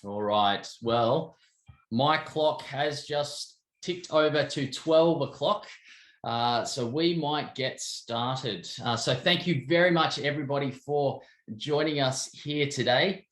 All right. Well, my clock has just ticked over to 12 o'clock. So we might get started. So thank you very much, everybody, for joining us here today.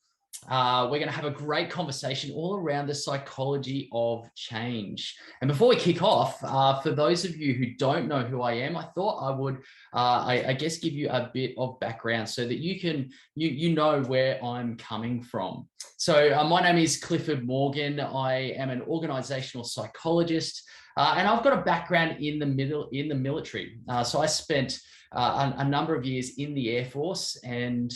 We're going to have a great conversation all around the psychology of change. And before we kick off, for those of you who don't know who I am, I thought I would, I guess, give you a bit of background so that you know where I'm coming from. So my name is Clifford Morgan. I am an organizational psychologist, and I've got a background in the military. So I spent a number of years in the Air Force, and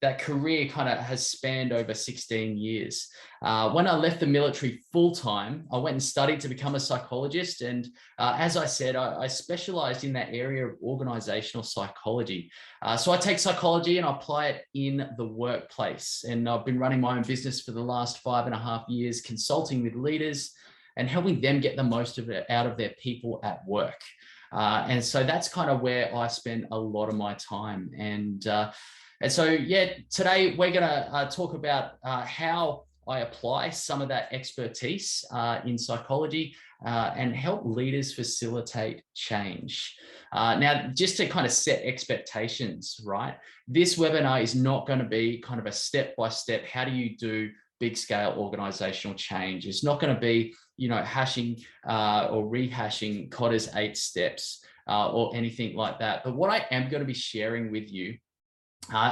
that career kind of has spanned over 16 years. When I left the military full-time, I went and studied to become a psychologist. And as I said, I specialized in that area of organizational psychology. So I take psychology and I apply it in the workplace. And I've been running my own business for the last 5.5 years, consulting with leaders and helping them get the most of it out of their people at work. And so that's kind of where I spend a lot of my time. And so, yeah, today we're going to talk about how I apply some of that expertise in psychology and help leaders facilitate change. Now, just to kind of set expectations, right? This webinar is not going to be kind of a step-by-step, how do you do big scale organizational change? It's not going to be, hashing or rehashing Kotter's 8 steps or anything like that. But what I am going to be sharing with you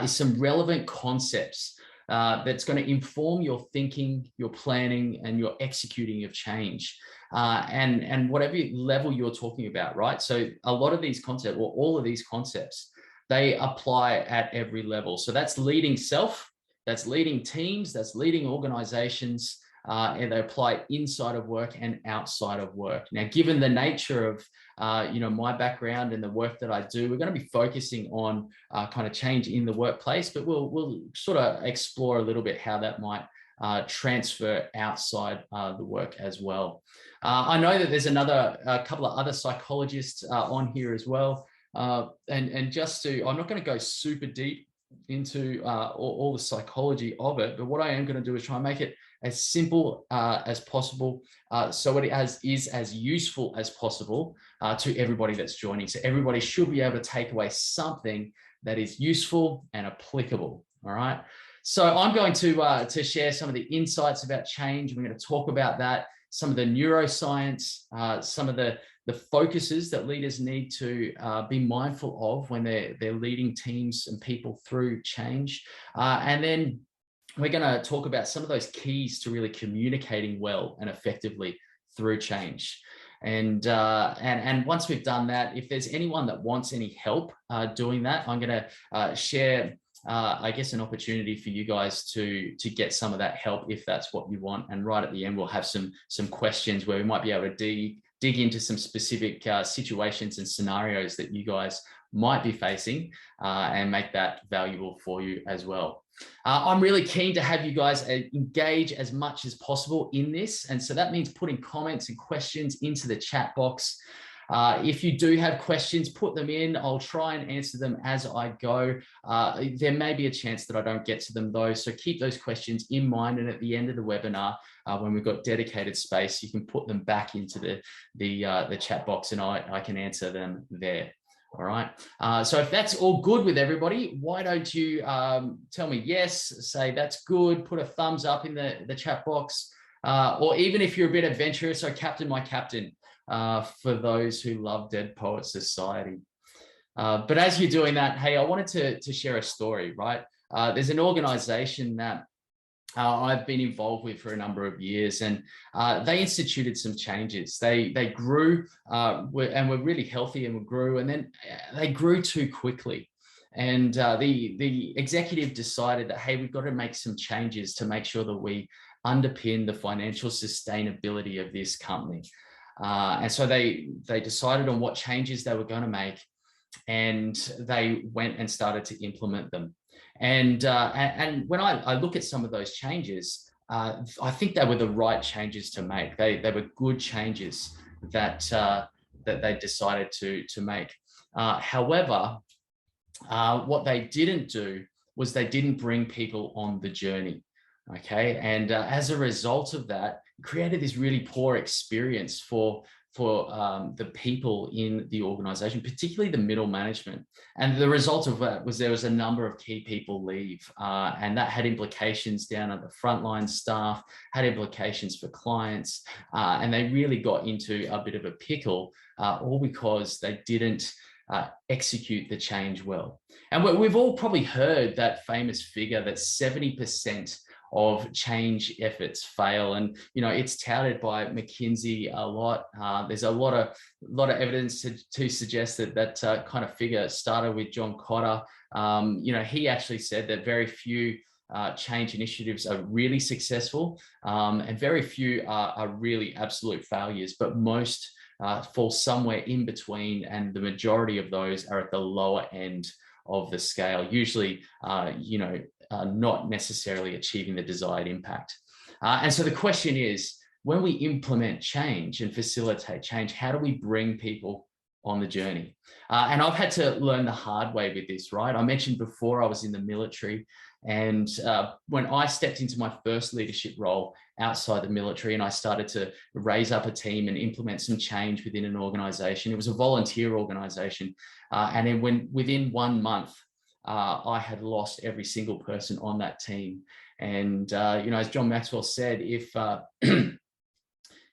is some relevant concepts that's going to inform your thinking, your planning, and your executing of change, and whatever level you're talking about, right? So a lot of these concepts, or all of these concepts, they apply at every level. So that's leading self, that's leading teams, that's leading organizations, and they apply inside of work and outside of work. Now, given the nature of my background and the work that I do, we're going to be focusing on kind of change in the workplace, but we'll sort of explore a little bit how that might transfer outside the work as well. I know that there's a couple of other psychologists on here as well, and just to, I'm not going to go super deep into all the psychology of it, but what I am going to do is try and make it as simple as possible, so it is as useful as possible to everybody that's joining. So everybody should be able to take away something that is useful and applicable. All right. So I'm going to share some of the insights about change. We're going to talk about that, some of the neuroscience, some of the focuses that leaders need to be mindful of when they're leading teams and people through change, and then we're going to talk about some of those keys to really communicating well and effectively through change. And once we've done that, if there's anyone that wants any help doing that, I'm going to share, I guess, an opportunity for you guys to get some of that help if that's what you want. And right at the end, we'll have some questions where we might be able to dig into some specific situations and scenarios that you guys might be facing and make that valuable for you as well. I'm really keen to have you guys engage as much as possible in this. And so that means putting comments and questions into the chat box. If you do have questions, put them in. I'll try and answer them as I go. There may be a chance that I don't get to them though. So keep those questions in mind. And at the end of the webinar, when we've got dedicated space, you can put them back into the chat box and I can answer them there. All right. So if that's all good with everybody, why don't you tell me yes, say that's good, put a thumbs up in the chat box, or even if you're a bit adventurous, so Captain My Captain, for those who love Dead Poets Society. But as you're doing that, hey, I wanted to share a story, right? There's an organization that I've been involved with for a number of years, and they instituted some changes. They grew and were really healthy and grew, and then they grew too quickly. And the executive decided that, hey, we've got to make some changes to make sure that we underpin the financial sustainability of this company. And so they decided on what changes they were going to make, and they went and started to implement them. And when I look at some of those changes, I think they were the right changes to make. They were good changes that they decided to make. However, what they didn't do was they didn't bring people on the journey. Okay, and as a result of that, it created this really poor experience for the people in the organization, particularly the middle management. And the result of that was there was a number of key people leave, and that had implications down at the frontline staff, had implications for clients, and they really got into a bit of a pickle, all because they didn't execute the change well. And we've all probably heard that famous figure that 70% of change efforts fail, and it's touted by McKinsey a lot. There's a lot of evidence to suggest that kind of figure started with John Cotter. He actually said that very few change initiatives are really successful, and very few are really absolute failures, but most fall somewhere in between, and the majority of those are at the lower end of the scale, usually not necessarily achieving the desired impact. And so the question is, when we implement change and facilitate change, how do we bring people on the journey? And I've had to learn the hard way with this, right? I mentioned before I was in the military, and when I stepped into my first leadership role outside the military and I started to raise up a team and implement some change within an organization, it was a volunteer organization. And then within 1 month, I had lost every single person on that team. And, as John Maxwell said, if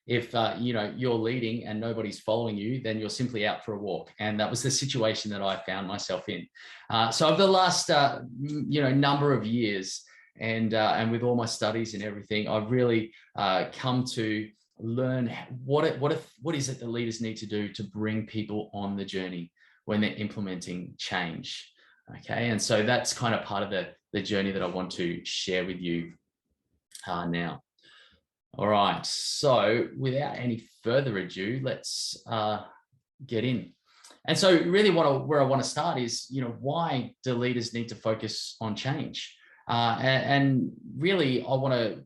you're leading and nobody's following you, then you're simply out for a walk. And that was the situation that I found myself in. So over the last number of years, and with all my studies and everything, I've really come to learn what is it that leaders need to do to bring people on the journey when they're implementing change. Okay, and so that's kind of part of the journey that I want to share with you now. All right, so without any further ado, let's get in. And so really where I want to start is, why do leaders need to focus on change? And really, I want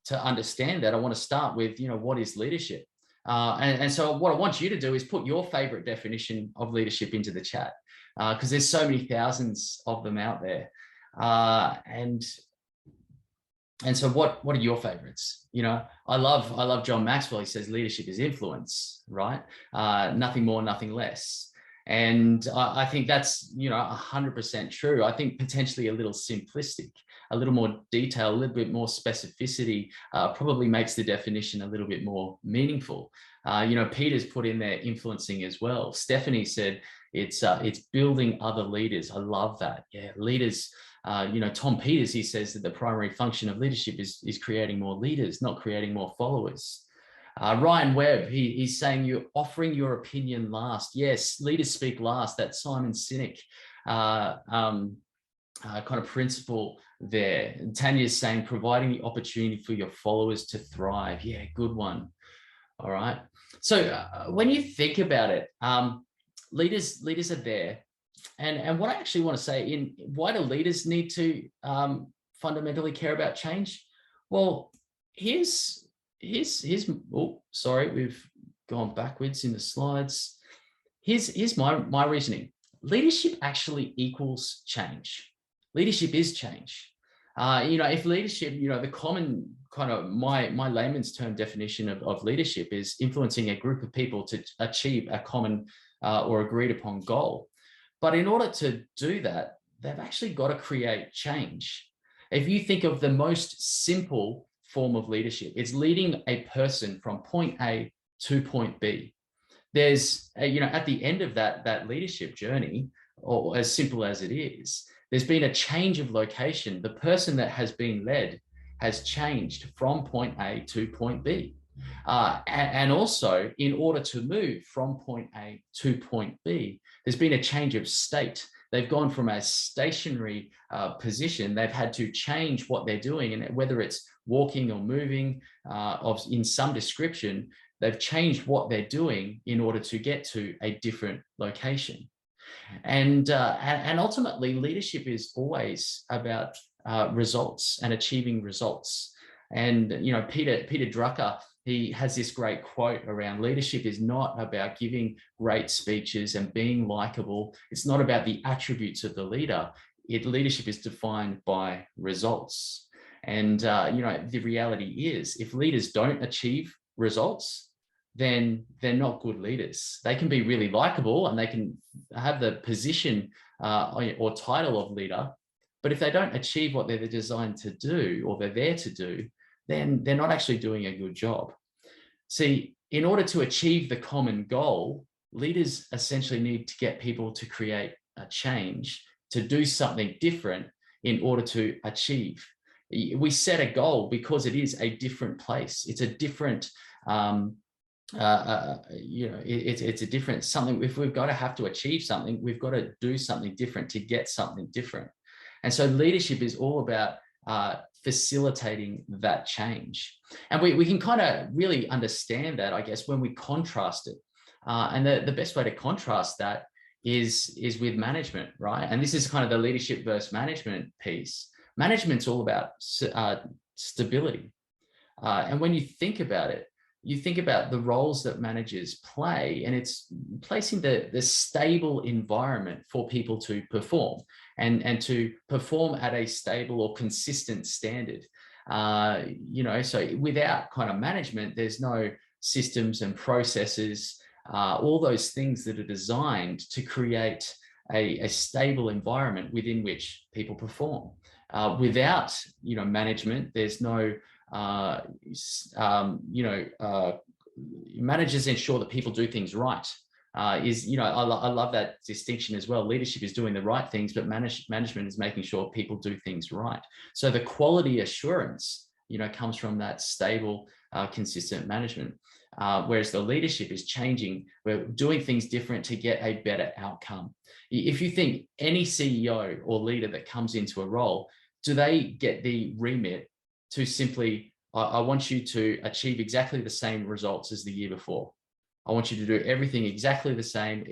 to understand that. I want to start with, what is leadership? And so what I want you to do is put your favorite definition of leadership into the chat, because there's so many thousands of them out there. And so what are your favorites? I love John Maxwell. He says leadership is influence, right? Nothing more, nothing less. And I think that's, 100% true. I think potentially a little simplistic, a little more detail, a little bit more specificity probably makes the definition a little bit more meaningful. Peter's put in there influencing as well. Stephanie said it's building other leaders. I love that. Yeah, leaders. Tom Peters, he says that the primary function of leadership is creating more leaders, not creating more followers. Ryan Webb, he's saying you're offering your opinion last. Yes, leaders speak last. That's Simon Sinek kind of principle there. And Tanya's saying providing the opportunity for your followers to thrive. Yeah, good one. All right. So when you think about it, leaders are there. And what I actually want to say why do leaders need to fundamentally care about change? Well, here's oh, sorry, we've gone backwards in the slides. Here's my reasoning. Leadership actually equals change. Leadership is change. If leadership, the common kind of my layman's term definition of leadership is influencing a group of people to achieve a common or agreed upon goal. But in order to do that, they've actually got to create change. If you think of the most simple form of leadership, it's leading a person from point A to point B. There's, at the end of that leadership journey, or as simple as it is, there's been a change of location. The person that has been led has changed from point A to point B. And also, in order to move from point A to point B, there's been a change of state. They've gone from a stationary position. They've had to change what they're doing, and whether it's walking or moving in some description, they've changed what they're doing in order to get to a different location. And ultimately, leadership is always about results and achieving results. And Peter Drucker, he has this great quote around leadership is not about giving great speeches and being likable. It's not about the attributes of the leader. Leadership is defined by results. And, the reality is if leaders don't achieve results, then they're not good leaders. They can be really likable and they can have the position or title of leader, but if they don't achieve what they're designed to do or they're there to do, then they're not actually doing a good job. See, in order to achieve the common goal, leaders essentially need to get people to create a change, to do something different in order to achieve. We set a goal because it is a different place. It's a different, it's a different something. If we've got to have to achieve something, we've got to do something different to get something different. And so leadership is all about facilitating that change. And we can kind of really understand that, I guess, when we contrast it. And the best way to contrast that is with management, right? And this is kind of the leadership versus management piece. Management's all about stability. And when you think about it, you think about the roles that managers play, and it's placing the stable environment for people to perform and to perform at a stable or consistent standard. So without kind of management, there's no systems and processes, all those things that are designed to create a stable environment within which people perform. Without, management, there's no managers ensure that people do things right. I love that distinction as well. Leadership is doing the right things, but management is making sure people do things right. So the quality assurance, comes from that stable, consistent management. Whereas the leadership is changing. We're doing things different to get a better outcome. If you think any CEO or leader that comes into a role, do they get the remit to simply, I want you to achieve exactly the same results as the year before? I want you to do everything exactly the same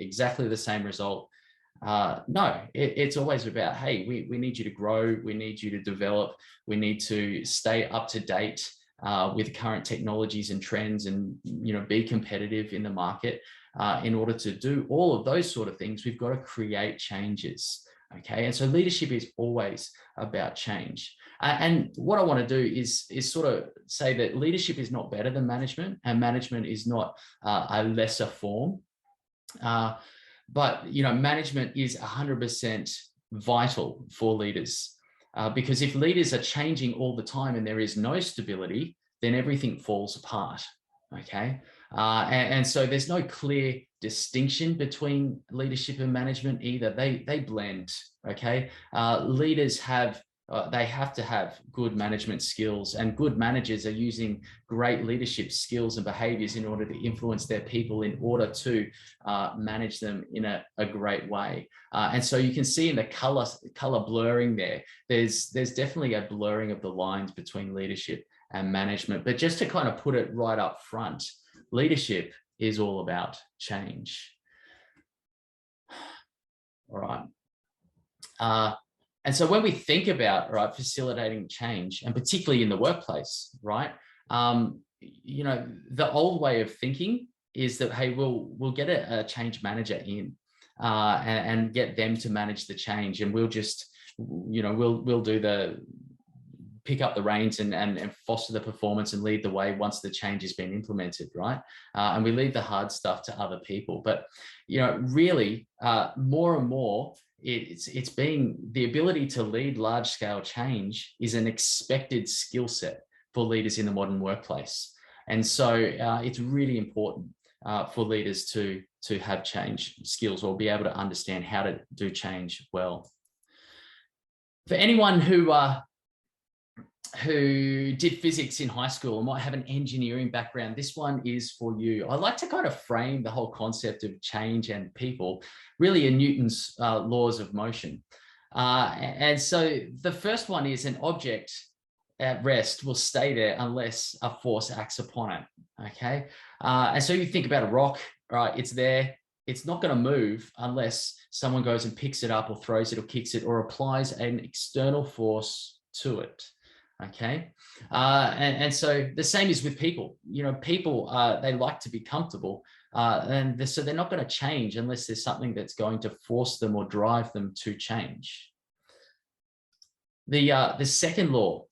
result. No, it's always about, hey, we need you to grow. We need you to develop. We need to stay up to date with current technologies and trends and, be competitive in the market. In order to do all of those sort of things, we've got to create changes. Okay. And so leadership is always about change. And what I want to do is sort of say that leadership is not better than management, and management is not a lesser form. But management is 100% vital for leaders, because if leaders are changing all the time and there is no stability, then everything falls apart. Okay. And so there's no clear distinction between leadership and management either. They blend. Okay. Leaders have to have good management skills, and good managers are using great leadership skills and behaviors in order to influence their people, in order to manage them in a great way. And so you can see in the color blurring there's definitely a blurring of the lines between leadership and management. But just to kind of put it right up front, leadership is all about change. All right. And so when we think about, right, facilitating change, and particularly in the workplace, right, the old way of thinking is that, hey, we'll get a change manager in and get them to manage the change, and we'll just, we'll do the pick up the reins and foster the performance and lead the way once the change has been implemented, right? And we leave the hard stuff to other people. But, really more and more, it's being the ability to lead large scale change is an expected skill set for leaders in the modern workplace. And so it's really important for leaders to have change skills, or be able to understand how to do change well. For anyone who did physics in high school or might have an engineering background, this one is for you. I like to kind of frame the whole concept of change and people really in Newton's laws of motion. And so the first one is, an object at rest will stay there unless a force acts upon it. Okay. And so you think about a rock, right? It's there. It's not going to move unless someone goes and picks it up or throws it or kicks it or applies an external force to it. Okay. And so the same is with people. People, they like to be comfortable. So they're not going to change unless there's something that's going to force them or drive them to change. The second law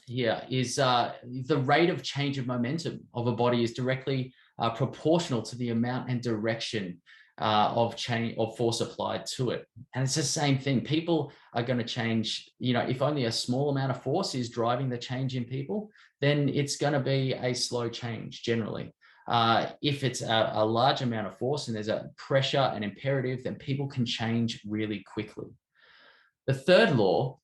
here is the rate of change of momentum of a body is directly proportional to the amount and direction of force applied to it. And it's the same thing. People are going to change, if only a small amount of force is driving the change in people, then it's going to be a slow change generally. If it's a large amount of force and there's a pressure and imperative, then people can change really quickly. The third law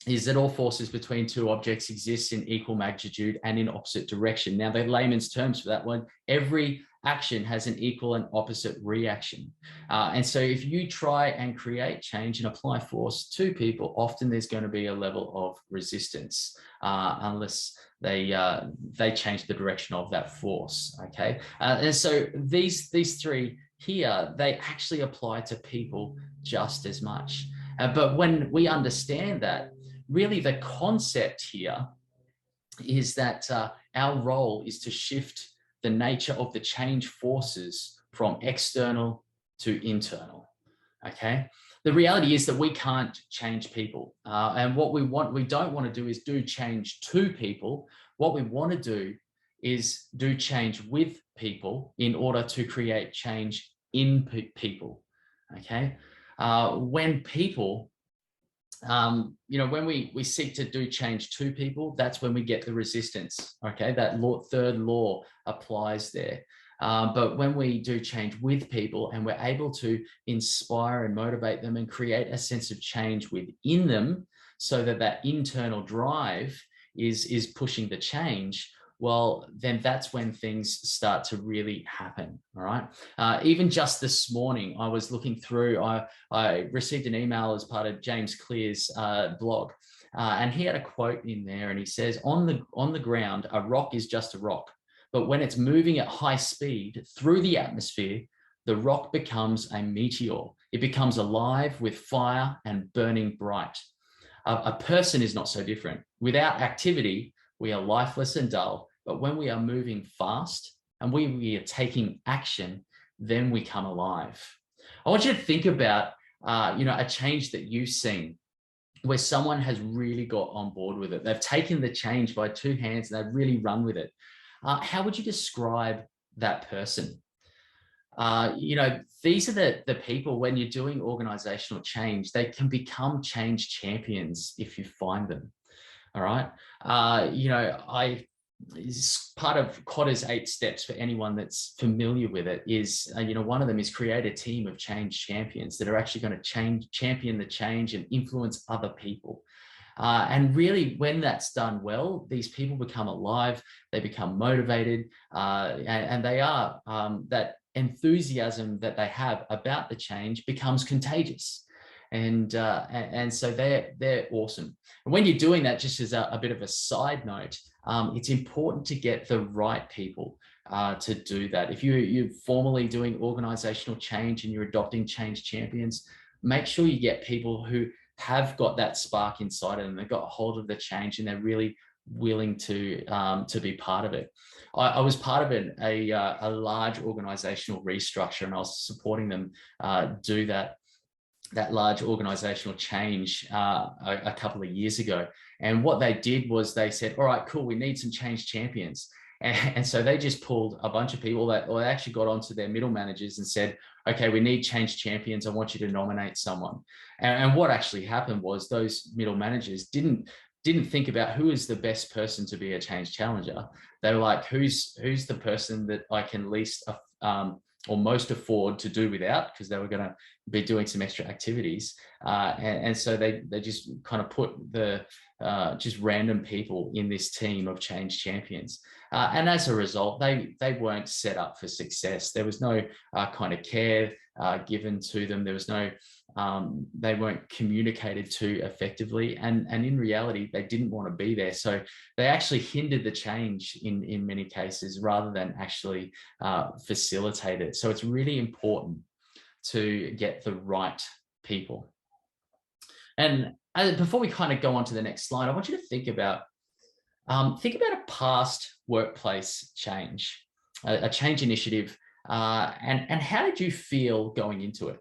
is that all forces between two objects exist in equal magnitude and in opposite direction. Now, the layman's terms for that one, every action has an equal and opposite reaction. And so if you try and create change and apply force to people, often there's going to be a level of resistance unless they change the direction of that force, okay? And so these three here, they actually apply to people just as much. But when we understand that, really the concept here is that our role is to shift the nature of the change forces from external to internal, okay? The reality is that we can't change people. And what we don't want to do is do change to people. What we want to do is do change with people in order to create change in people, okay? When people, when we seek to do change to people, that's when we get the resistance, okay? That third law applies there. But when we do change with people and we're able to inspire and motivate them and create a sense of change within them so that that internal drive is pushing the change, well, then that's when things start to really happen, all right? Even just this morning, I was looking through, I received an email as part of James Clear's blog, and he had a quote in there, and he says, on the ground, a rock is just a rock, but when it's moving at high speed through the atmosphere, the rock becomes a meteor. It becomes alive with fire and burning bright. A person is not so different. Without activity, we are lifeless and dull. But when we are moving fast and we are taking action, then we come alive. I want you to think about, a change that you've seen where someone has really got on board with it. They've taken the change by two hands and they've really run with it. How would you describe that person? These are the people, when you're doing organizational change, they can become change champions if you find them. All right. Part of Kotter's 8 steps for anyone that's familiar with it is, one of them is create a team of change champions that are actually going to champion the change and influence other people. And really, when that's done well, these people become alive, they become motivated, and they are, that enthusiasm that they have about the change becomes contagious. And so they're awesome. And when you're doing that, just as a bit of a side note, it's important to get the right people to do that. If you're formally doing organizational change and you're adopting change champions, make sure you get people who have got that spark inside of them. They've got a hold of the change and they're really willing to be part of it. I was part of a large organizational restructure, and I was supporting them do that large organizational change a couple of years ago. And what they did was they said, all right, cool, we need some change champions. And so they just pulled a bunch of people or they actually got onto their middle managers and said, okay, we need change champions. I want you to nominate someone. And what actually happened was those middle managers didn't think about who is the best person to be a change challenger. They were like, who's the person that I can least or most afford to do without, because they were going to be doing some extra activities. And so they just kind of put just random people in this team of change champions. And as a result, they weren't set up for success. There was no kind of care given to them. There was no, they weren't communicated to effectively. And in reality, they didn't want to be there. So they actually hindered the change in many cases rather than actually facilitate it. So it's really important to get the right people. And before we kind of go on to the next slide, I want you to think about a past workplace change, a change initiative, and how did you feel going into it?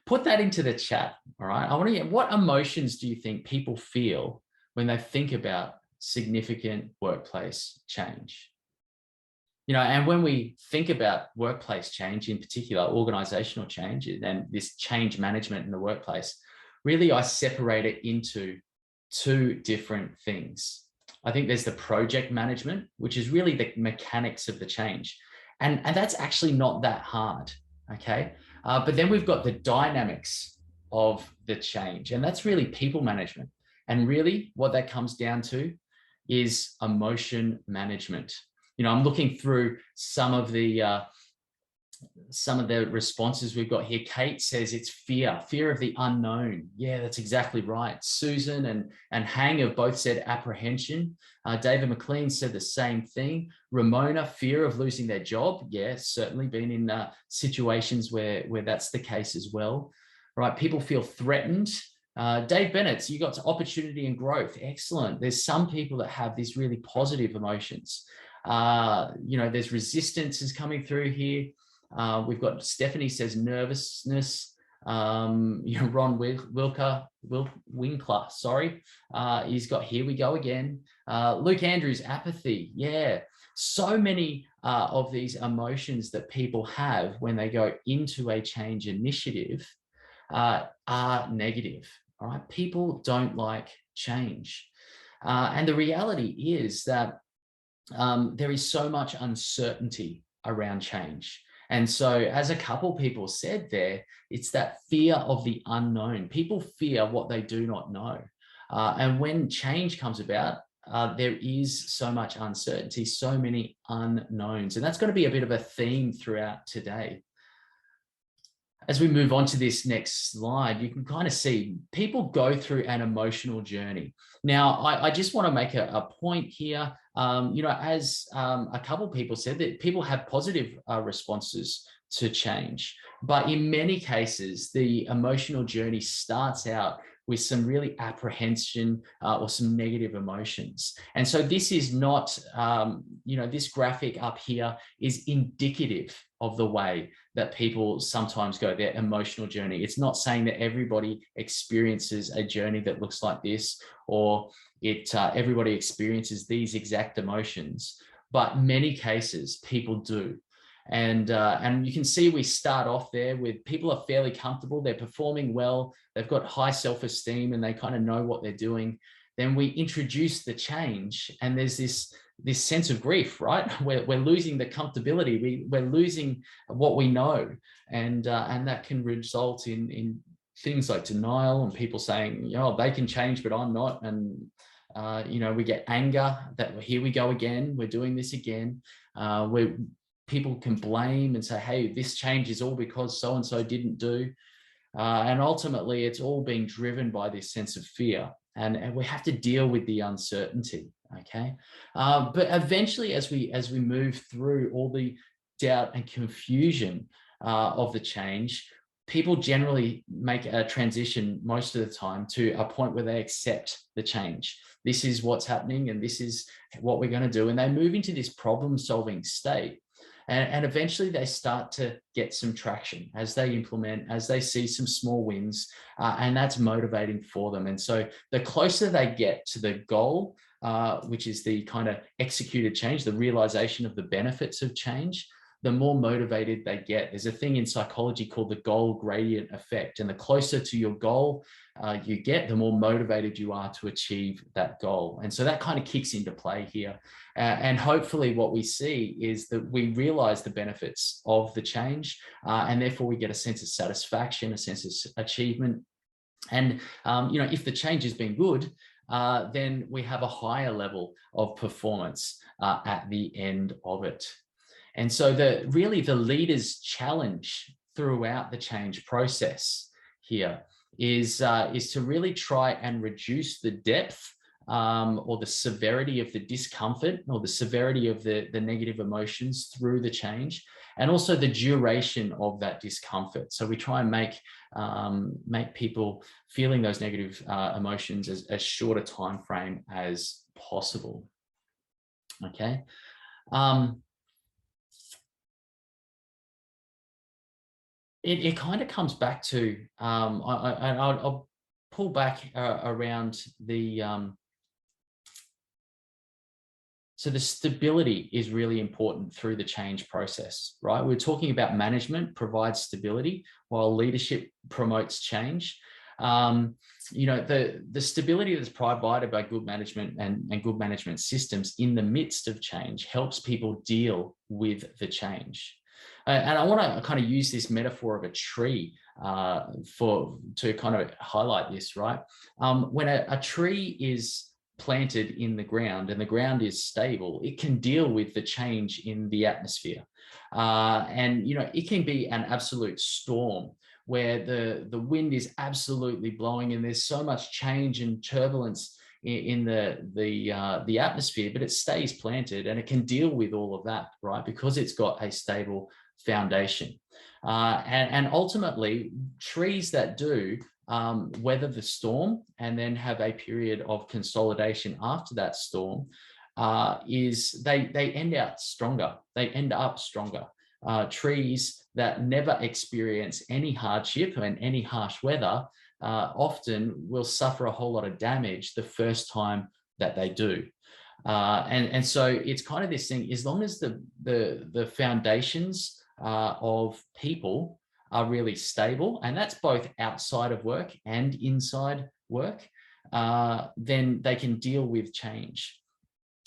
Put that into the chat, all right? I want to hear, what emotions do you think people feel when they think about significant workplace change. You know, and when we think about workplace change, in particular, organizational change and this change management in the workplace, really I separate it into two different things. I think there's the project management, which is really the mechanics of the change. And that's actually not that hard, okay? But then we've got the dynamics of the change, and that's really people management. And really what that comes down to is emotion management. You know, I'm looking through some of the responses we've got here. Kate says it's fear of the unknown. Yeah, that's exactly right. Susan and Hang have both said apprehension. David McLean said the same thing. Ramona, fear of losing their job. Yeah, certainly been in situations where that's the case as well. Right, people feel threatened. Dave Bennett, you got to opportunity and growth. Excellent. There's some people that have these really positive emotions. You know, there's resistance is coming through here. We've got Stephanie says nervousness. You know, Ron Winkler, sorry. He's got here we go again. Luke Andrews, apathy. Yeah. So many of these emotions that people have when they go into a change initiative are negative. All right. People don't like change. And the reality is that there is so much uncertainty around change. And so as a couple people said there, it's that fear of the unknown. People fear what they do not know. And when change comes about, there is so much uncertainty, so many unknowns. And that's going to be a bit of a theme throughout today. As we move on to this next slide, you can kind of see people go through an emotional journey. Now, I just want to make a point here. You know, as a couple of people said, that people have positive responses to change, but in many cases, the emotional journey starts out with some really apprehension or some negative emotions. And so this is not, you know, this graphic up here is indicative of the way that people sometimes go their emotional journey. It's not saying that everybody experiences a journey that looks like this, or everybody experiences these exact emotions, but many cases people do. And you can see we start off there with people are fairly comfortable, they're performing well, they've got high self-esteem and they kind of know what they're doing. Then we introduce the change and there's this sense of grief, right? We're losing the comfortability, we're losing what we know, and that can result in things like denial and people saying, oh, they can change, but I'm not. And you know, we get anger that here we go again, we're doing this again. People can blame and say, hey, this change is all because so-and-so didn't do. And ultimately, it's all being driven by this sense of fear. And we have to deal with the uncertainty, okay? But eventually, as we move through all the doubt and confusion of the change, people generally make a transition most of the time to a point where they accept the change. This is what's happening and this is what we're going to do. And they move into this problem-solving state. And eventually they start to get some traction as they implement, as they see some small wins, and that's motivating for them. And so the closer they get to the goal, which is the kind of executed change, the realization of the benefits of change, the more motivated they get. There's a thing in psychology called the goal gradient effect. And the closer to your goal you get, the more motivated you are to achieve that goal. And so that kind of kicks into play here. And hopefully what we see is that we realize the benefits of the change, and therefore we get a sense of satisfaction, a sense of achievement. And you know, if the change has been good, then we have a higher level of performance at the end of it. And so really the leader's challenge throughout the change process here is to really try and reduce the depth or the severity of the discomfort or the severity of the negative emotions through the change, and also the duration of that discomfort. So we try and make people feeling those negative emotions as short a time frame as possible. Okay. It kind of comes back to, I'll pull back around the So the stability is really important through the change process, right? We're talking about management provides stability while leadership promotes change. You know, the stability that's provided by good management and good management systems in the midst of change helps people deal with the change. And I want to kind of use this metaphor of a tree to kind of highlight this, right? When a tree is planted in the ground and the ground is stable, it can deal with the change in the atmosphere. And, you know, it can be an absolute storm where the wind is absolutely blowing and there's so much change and turbulence in the atmosphere, but it stays planted and it can deal with all of that, right? Because it's got a stable foundation. And ultimately, trees that do weather the storm and then have a period of consolidation after that storm they end out stronger. They end up stronger. Trees that never experience any hardship and any harsh weather often will suffer a whole lot of damage the first time that they do. And so it's kind of this thing, as long as the foundations of people are really stable, and that's both outside of work and inside work, then they can deal with change.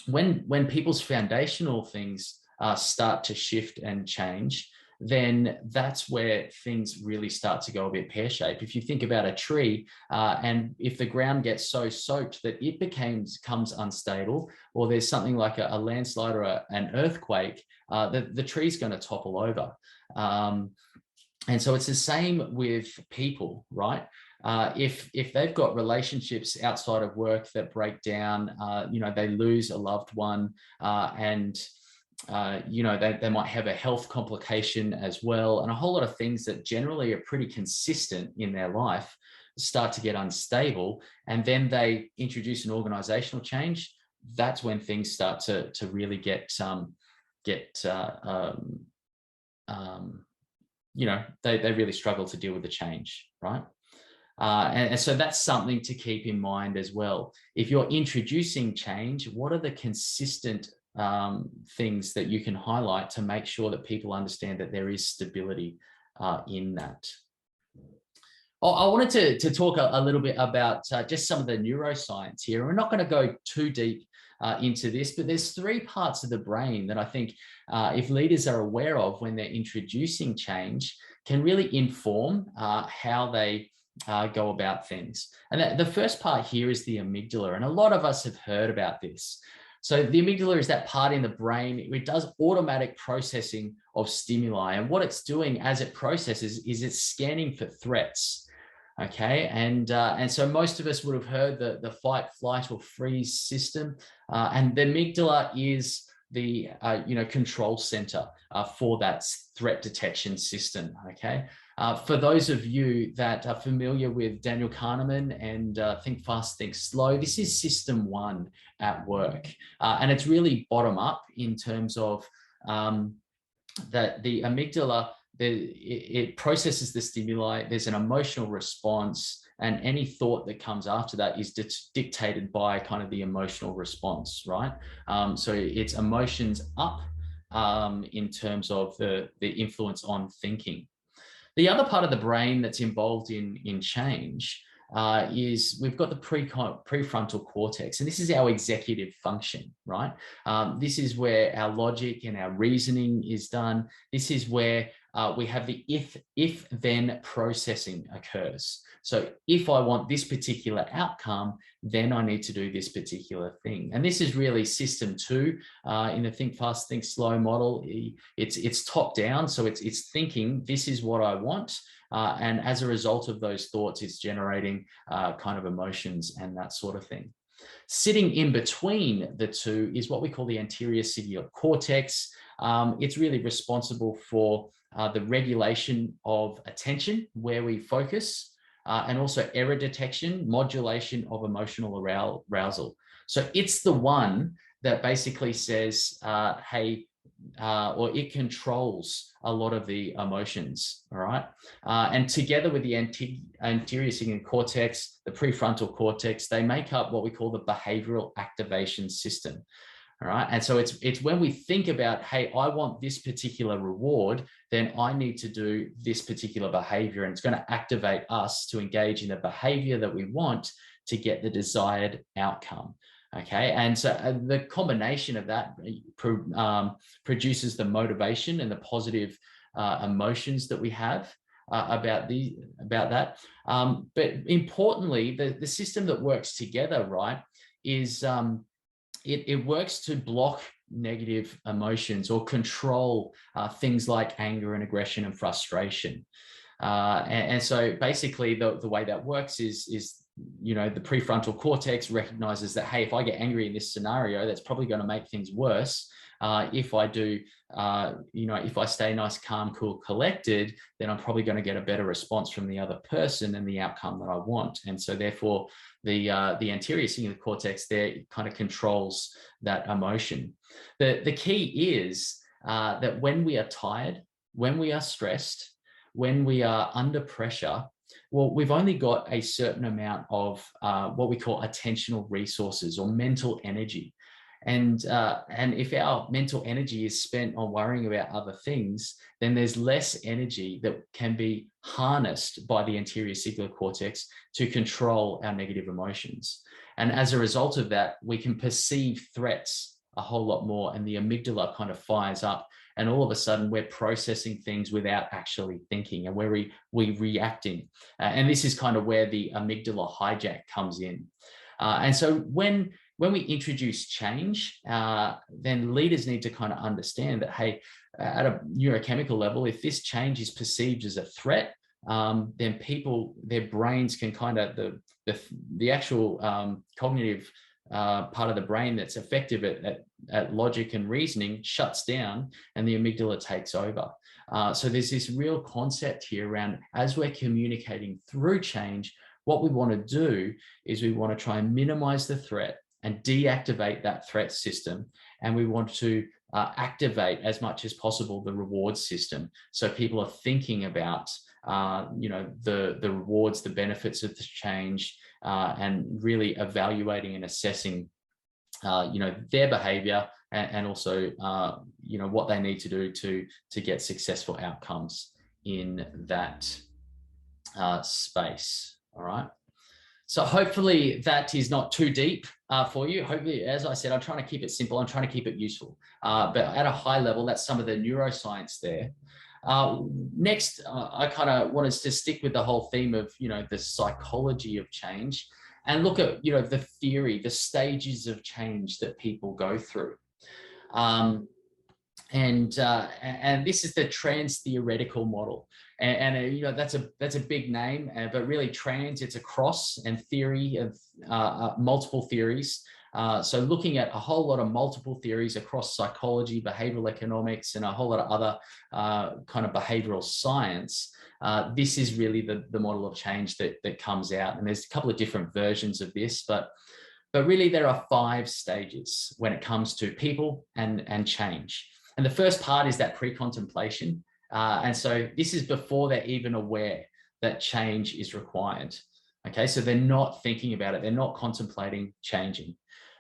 When people's foundational things start to shift and change, then that's where things really start to go a bit pear-shaped. If you think about a tree, and if the ground gets so soaked that it becomes unstable, or there's something like a landslide or an earthquake, the tree's going to topple over. And so it's the same with people, right? If they've got relationships outside of work that break down, you know, they lose a loved one, and you know, they might have a health complication as well, and a whole lot of things that generally are pretty consistent in their life start to get unstable, and then they introduce an organizational change. That's when things start to really you know, they really struggle to deal with the change, right? And so that's something to keep in mind as well. If you're introducing change, what are the consistent things that you can highlight to make sure that people understand that there is stability in that? I wanted to talk a little bit about just some of the neuroscience here. We're not going to go too deep into this, but there's 3 parts of the brain that I think if leaders are aware of when they're introducing change, can really inform how they go about things. And the first part here is the amygdala, and a lot of us have heard about this. So the amygdala is that part in the brain. It does automatic processing of stimuli, and what it's doing as it processes is it's scanning for threats. Okay, and so most of us would have heard the fight, flight, or freeze system, and the amygdala is the you know, control center for that threat detection system. Okay, for those of you that are familiar with Daniel Kahneman and Think Fast, Think Slow, this is system 1 at work, and it's really bottom up in terms of that the amygdala. It processes the stimuli, there's an emotional response, and any thought that comes after that is dictated by kind of the emotional response, right? So it's emotions up in terms of the influence on thinking. The other part of the brain that's involved in change is we've got the prefrontal cortex, and this is our executive function, right? This is where our logic and our reasoning is done. This is where we have the if-then processing occurs. So if I want this particular outcome, then I need to do this particular thing. And this is really system 2 in the Think Fast, Think Slow model. It's top down, so it's thinking, this is what I want. And as a result of those thoughts, it's generating kind of emotions and that sort of thing. Sitting in between the 2 is what we call the anterior cingulate cortex. It's really responsible for the regulation of attention, where we focus, and also error detection, modulation of emotional arousal. So it's the one that basically says, hey, or it controls a lot of the emotions, all right? And together with the anterior cingulate cortex, the prefrontal cortex, they make up what we call the behavioral activation system. All right. And so it's when we think about, hey, I want this particular reward, then I need to do this particular behavior, and it's going to activate us to engage in the behavior that we want to get the desired outcome. Okay. And so the combination of that produces the motivation and the positive emotions that we have about that. But importantly, the system that works together, right, is it works to block negative emotions or control things like anger and aggression and frustration. And so basically the way that works is the prefrontal cortex recognizes that, hey, if I get angry in this scenario, that's probably going to make things worse. If I do, if I stay nice, calm, cool, collected, then I'm probably going to get a better response from the other person and the outcome that I want. And so therefore the anterior cingulate cortex there kind of controls that emotion. The key is that when we are tired, when we are stressed, when we are under pressure, well, we've only got a certain amount of what we call attentional resources or mental energy. And if our mental energy is spent on worrying about other things, then there's less energy that can be harnessed by the anterior cingulate cortex to control our negative emotions. And as a result of that, we can perceive threats a whole lot more, and the amygdala kind of fires up. And all of a sudden, we're processing things without actually thinking, and we're reacting. And this is kind of where the amygdala hijack comes in. And so when we introduce change, then leaders need to kind of understand that, hey, at a neurochemical level, if this change is perceived as a threat, then people, their brains can kind of, the actual cognitive part of the brain that's effective at logic and reasoning shuts down, and the amygdala takes over. So there's this real concept here around, as we're communicating through change, what we want to do is we want to try and minimize the threat and deactivate that threat system. And we want to activate as much as possible the reward system. So people are thinking about, the rewards, the benefits of the change, and really evaluating and assessing, their behavior, and also, what they need to do to get successful outcomes in that space. All right. So hopefully that is not too deep for you. Hopefully, as I said, I'm trying to keep it simple. I'm trying to keep it useful. But at a high level, that's some of the neuroscience there. Next, I kind of wanted to stick with the whole theme of, the psychology of change, and look at, the theory, the stages of change that people go through. And this is the trans-theoretical model. And that's a big name, but really trans, it's a cross, and theory of multiple theories. So looking at a whole lot of multiple theories across psychology, behavioral economics, and a whole lot of other kind of behavioral science, this is really the model of change that comes out. And there's a couple of different versions of this, but really there are 5 stages when it comes to people and change. And the first part is that pre-contemplation. And so this is before they're even aware that change is required. Okay, so they're not thinking about it. They're not contemplating changing.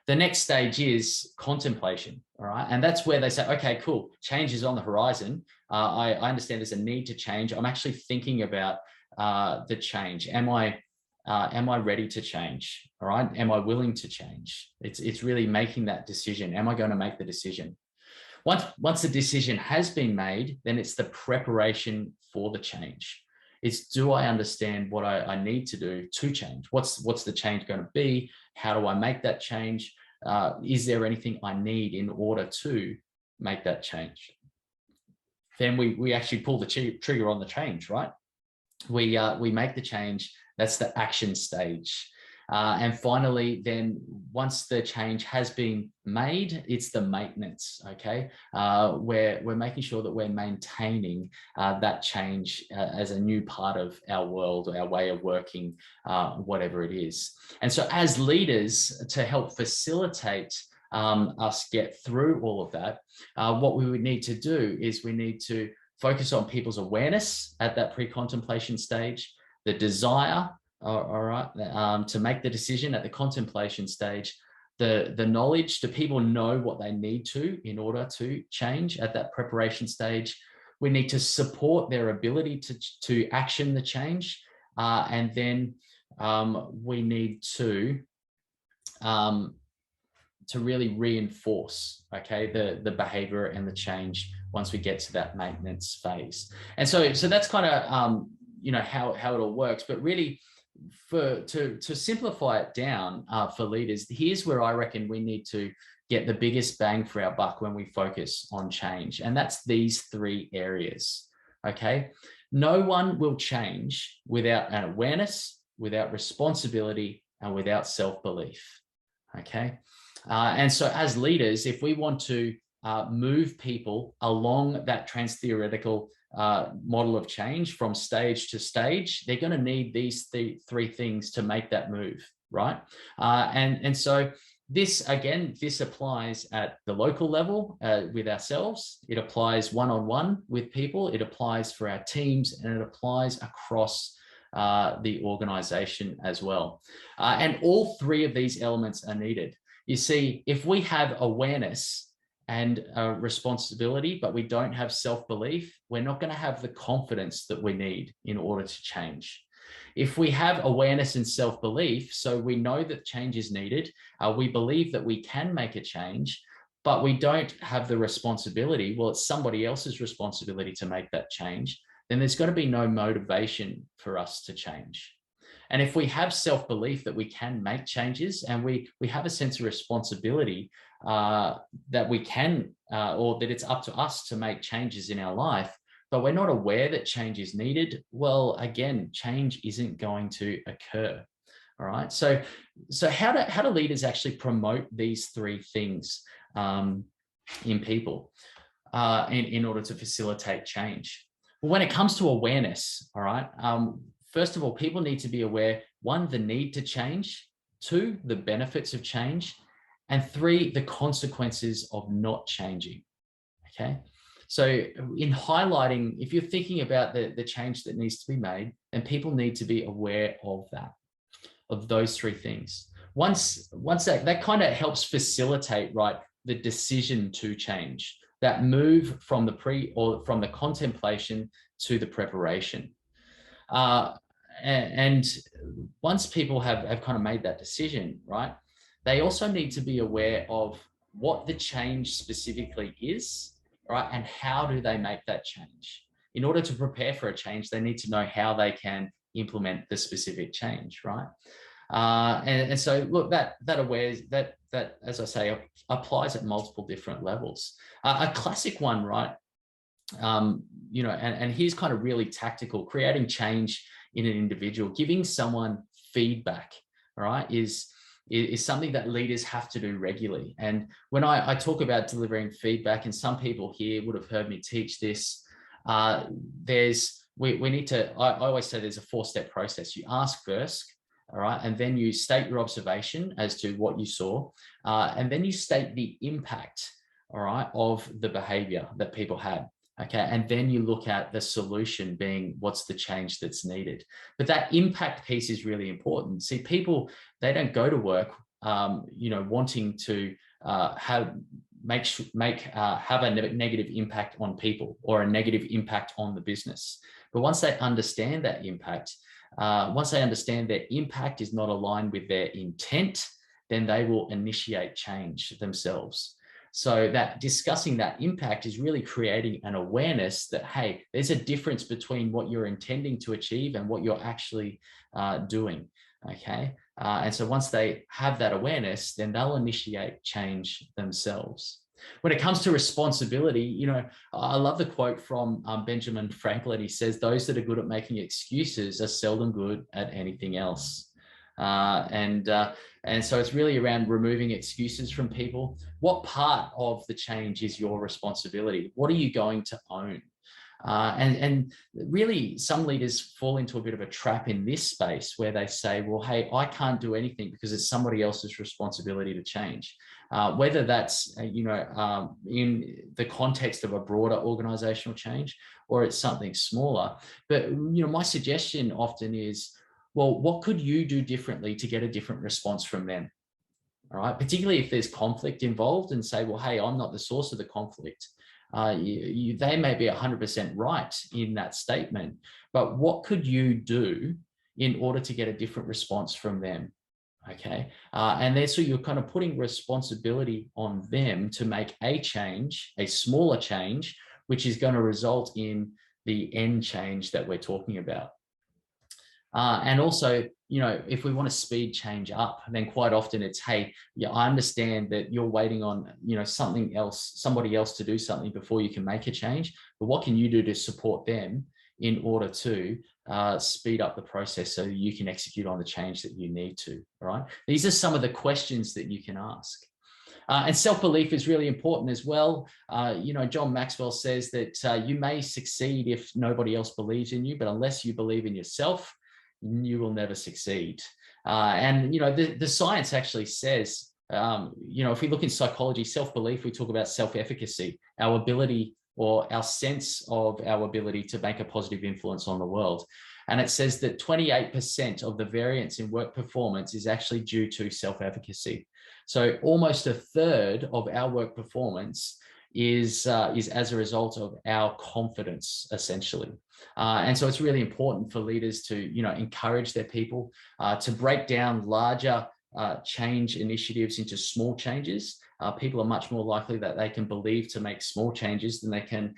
The next stage is contemplation, all right? And that's where they say, okay, cool, change is on the horizon. I understand there's a need to change. I'm actually thinking about the change. Am I ready to change, all right? Am I willing to change? It's really making that decision. Am I going to make the decision? Once the decision has been made, then it's the preparation for the change. It's, do I understand what I need to do to change? What's the change going to be? How do I make that change? Is there anything I need in order to make that change? Then we actually pull the trigger on the change, right? We make the change. That's the action stage. And finally, then once the change has been made, it's the maintenance, okay? Where we're making sure that we're maintaining that change as a new part of our world, our way of working, whatever it is. And so as leaders, to help facilitate us get through all of that, what we would need to do is we need to focus on people's awareness at that pre-contemplation stage, the desire, all right, to make the decision at the contemplation stage, the knowledge? Do people know what they need to in order to change at that preparation stage? We need to support their ability to action the change. And then we need to really reinforce, okay, the behavior and the change once we get to that maintenance phase. And so that's kind of you know, how it all works. But really, to simplify it down for leaders, here's where I reckon we need to get the biggest bang for our buck when we focus on change. And that's these three areas, okay? No one will change without an awareness, without responsibility, and without self-belief, okay? And so as leaders, if we want to move people along that trans-theoretical model of change from stage to stage, they're going to need these three things to make that move, right? And so this, again, this applies at the local level with ourselves. It applies one-on-one with people. It applies for our teams, and it applies across the organization as well. And all three of these elements are needed. You see, if we have awareness and responsibility, but we don't have self-belief, we're not going to have the confidence that we need in order to change. If we have awareness and self-belief, so we know that change is needed, we believe that we can make a change, but we don't have the responsibility, well, it's somebody else's responsibility to make that change, then there's got to be no motivation for us to change. And if we have self-belief that we can make changes, and we have a sense of responsibility that we can, or that it's up to us to make changes in our life, but we're not aware that change is needed, well, again, change isn't going to occur. All right. So how do leaders actually promote these three things in people in order to facilitate change? Well, when it comes to awareness, all right, first of all, people need to be aware, one, the need to change, two, the benefits of change, and three, the consequences of not changing, okay? So in highlighting, if you're thinking about the change that needs to be made, then people need to be aware of that, of those three things. Once that kind of helps facilitate, right, the decision to change, that move from the contemplation to the preparation. And once people have kind of made that decision, right, they also need to be aware of what the change specifically is, right, and how do they make that change. In order to prepare for a change, they need to know how they can implement the specific change, right? And so, look, that as I say, applies at multiple different levels. A classic one, right? You know, and here's kind of really tactical, creating change in an individual, giving someone feedback, right, is something that leaders have to do regularly. And when I talk about delivering feedback, and some people here would have heard me teach this, we need to, I always say there's a 4-step process. You ask first, all right, and then you state your observation as to what you saw, and then you state the impact, all right, of the behavior that people had. Okay, and then you look at the solution being what's the change that's needed. But that impact piece is really important. See, people, they don't go to work, you know, wanting to have a negative impact on people or a negative impact on the business. But once they understand that impact, once they understand their impact is not aligned with their intent, then they will initiate change themselves. So that discussing that impact is really creating an awareness that, hey, there's a difference between what you're intending to achieve and what you're actually doing, okay? And so once they have that awareness, then they'll initiate change themselves. When it comes to responsibility, you know, I love the quote from Benjamin Franklin. He says, those that are good at making excuses are seldom good at anything else. And so it's really around removing excuses from people. What part of the change is your responsibility? What are you going to own? And really, some leaders fall into a bit of a trap in this space where they say, well, hey, I can't do anything because it's somebody else's responsibility to change. Whether that's, you know, in the context of a broader organizational change, or it's something smaller. But, you know, my suggestion often is, well, what could you do differently to get a different response from them? all right? Particularly if there's conflict involved, and say, well, hey, I'm not the source of the conflict. They may be 100% right in that statement, but what could you do in order to get a different response from them? Okay. And then so you're kind of putting responsibility on them to make a change, a smaller change, which is going to result in the end change that we're talking about. And also, you know, if we want to speed change up, then quite often it's, hey, yeah, I understand that you're waiting on, you know, something else, somebody else to do something before you can make a change. But what can you do to support them in order to speed up the process so you can execute on the change that you need to, all right? These are some of the questions that you can ask. And self-belief is really important as well. You know, John Maxwell says that you may succeed if nobody else believes in you, but unless you believe in yourself, you will never succeed. And, you know, the science actually says, you know, if we look in psychology, self-belief, we talk about self-efficacy, our ability or our sense of our ability to make a positive influence on the world. And it says that 28% of the variance in work performance is actually due to self-efficacy. So almost a third of our work performance is as a result of our confidence, essentially. And so it's really important for leaders to, you know, encourage their people to break down larger change initiatives into small changes. People are much more likely that they can believe to make small changes than they can,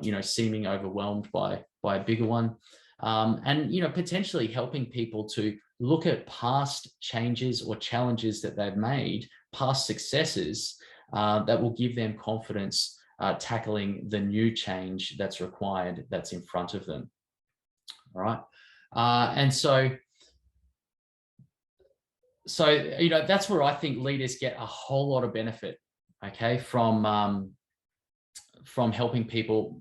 you know, seeming overwhelmed by a bigger one. And, you know, potentially helping people to look at past changes or challenges that they've made, past successes that will give them confidence tackling the new change that's required, that's in front of them. All right. And so, you know, that's where I think leaders get a whole lot of benefit, okay, from helping people,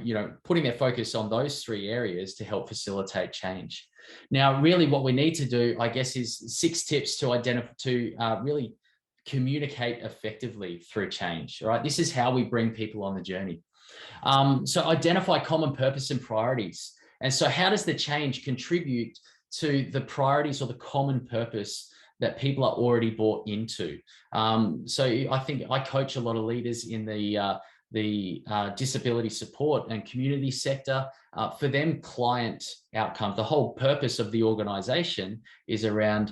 you know, putting their focus on those three areas to help facilitate change. Now, really what we need to do, I guess, is 6 tips to identify, to really communicate effectively through change, all right? This is how we bring people on the journey. So identify common purpose and priorities. And so how does the change contribute to the priorities or the common purpose that people are already bought into? So I think I coach a lot of leaders in the disability support and community sector. For them, client outcome, the whole purpose of the organization is around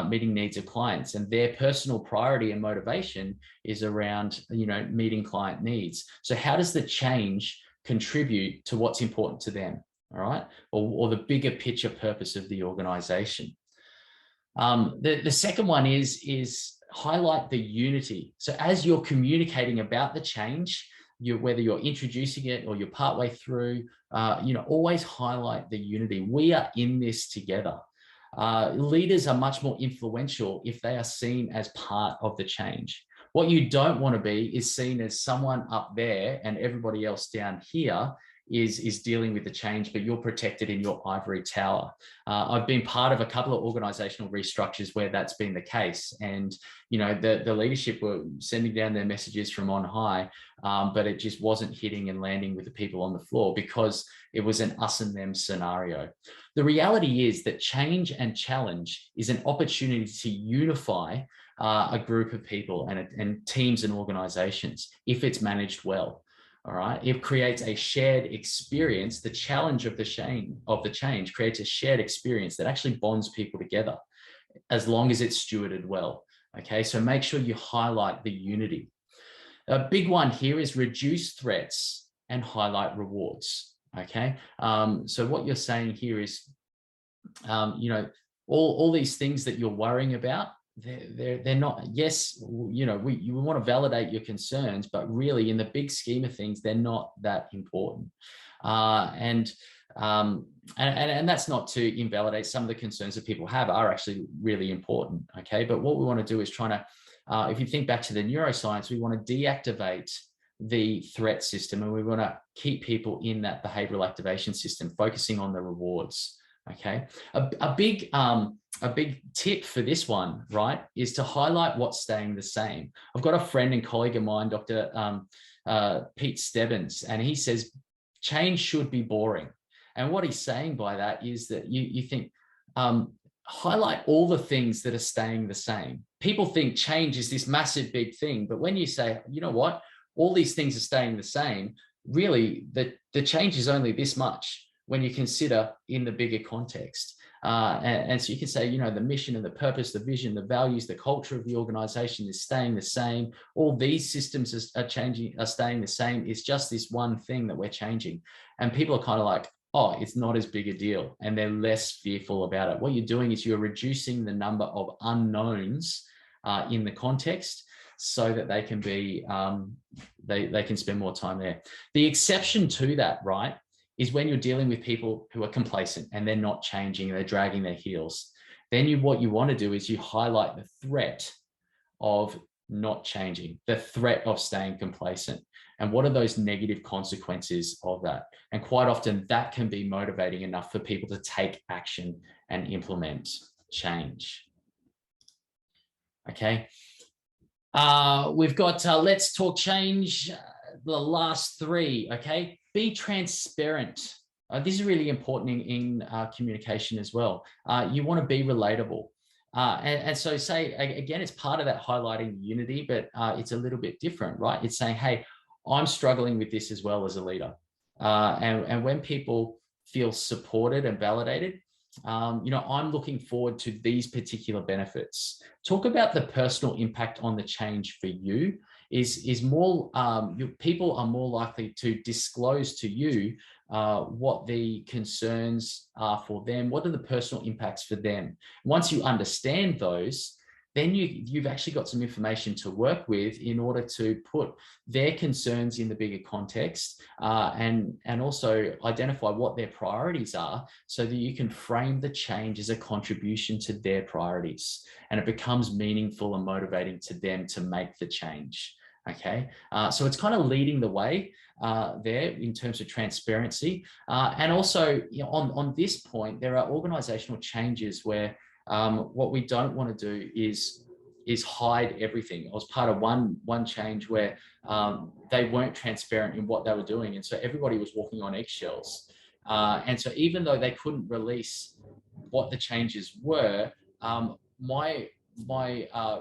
meeting needs of clients, and their personal priority and motivation is around, you know, meeting client needs. So how does the change contribute to what's important to them, all right, or the bigger picture purpose of the organization? The second one is highlight the unity. So as you're communicating about the change, whether you're introducing it or you're partway through, you know, always highlight the unity. We are in this together. Leaders are much more influential if they are seen as part of the change. What you don't want to be is seen as someone up there and everybody else down here is dealing with the change, but you're protected in your ivory tower. I've been part of a couple of organizational restructures where that's been the case. And, you know, the leadership were sending down their messages from on high, but it just wasn't hitting and landing with the people on the floor because it was an us and them scenario. The reality is that change and challenge is an opportunity to unify a group of people and teams and organizations if it's managed well. All right, it creates a shared experience. The challenge of the change creates a shared experience that actually bonds people together, as long as it's stewarded well. Okay, so make sure you highlight the unity. A big one here is reduce threats and highlight rewards. Okay, so what you're saying here is, you know, all these things that you're worrying about, they're not, yes, you know, you want to validate your concerns, but really in the big scheme of things, they're not that important. And that's not to invalidate. Some of the concerns that people have are actually really important. Okay. But what we want to do is trying to, if you think back to the neuroscience, we want to deactivate the threat system, and we want to keep people in that behavioral activation system, focusing on the rewards. Okay. A big tip for this one, right, is to highlight what's staying the same. I've got a friend and colleague of mine, Dr. Pete Stebbins, and he says change should be boring. And what he's saying by that is that you think highlight all the things that are staying the same. People think change is this massive big thing, but when you say, you know what, all these things are staying the same, really the change is only this much when you consider in the bigger context. And so you can say, you know, the mission and the purpose, the vision, the values, the culture of the organization is staying the same. All these systems are staying the same. It's just this one thing that we're changing. And people are kind of like, oh, it's not as big a deal. And they're less fearful about it. What you're doing is you're reducing the number of unknowns in the context so that they can be, they can spend more time there. The exception to that, right, is when you're dealing with people who are complacent and they're not changing, they're dragging their heels. Then what you want to do is you highlight the threat of not changing, the threat of staying complacent. And what are those negative consequences of that? And quite often that can be motivating enough for people to take action and implement change. Okay. We've got let's talk change, the last three. Okay. Be transparent. This is really important in communication as well. You want to be relatable. And so say, again, it's part of that highlighting unity, but it's a little bit different, right? It's saying, hey, I'm struggling with this as well as a leader. And when people feel supported and validated, you know, I'm looking forward to these particular benefits. Talk about the personal impact on the change for you is more, people are more likely to disclose to you what the concerns are for them, what are the personal impacts for them. Once you understand those, then you've actually got some information to work with in order to put their concerns in the bigger context and also identify what their priorities are so that you can frame the change as a contribution to their priorities and it becomes meaningful and motivating to them to make the change. Okay, so it's kind of leading the way there in terms of transparency. And also, you know, on this point, there are organizational changes where what we don't want to do is hide everything. I was part of one change where they weren't transparent in what they were doing, and so everybody was walking on eggshells. And so even though they couldn't release what the changes were, my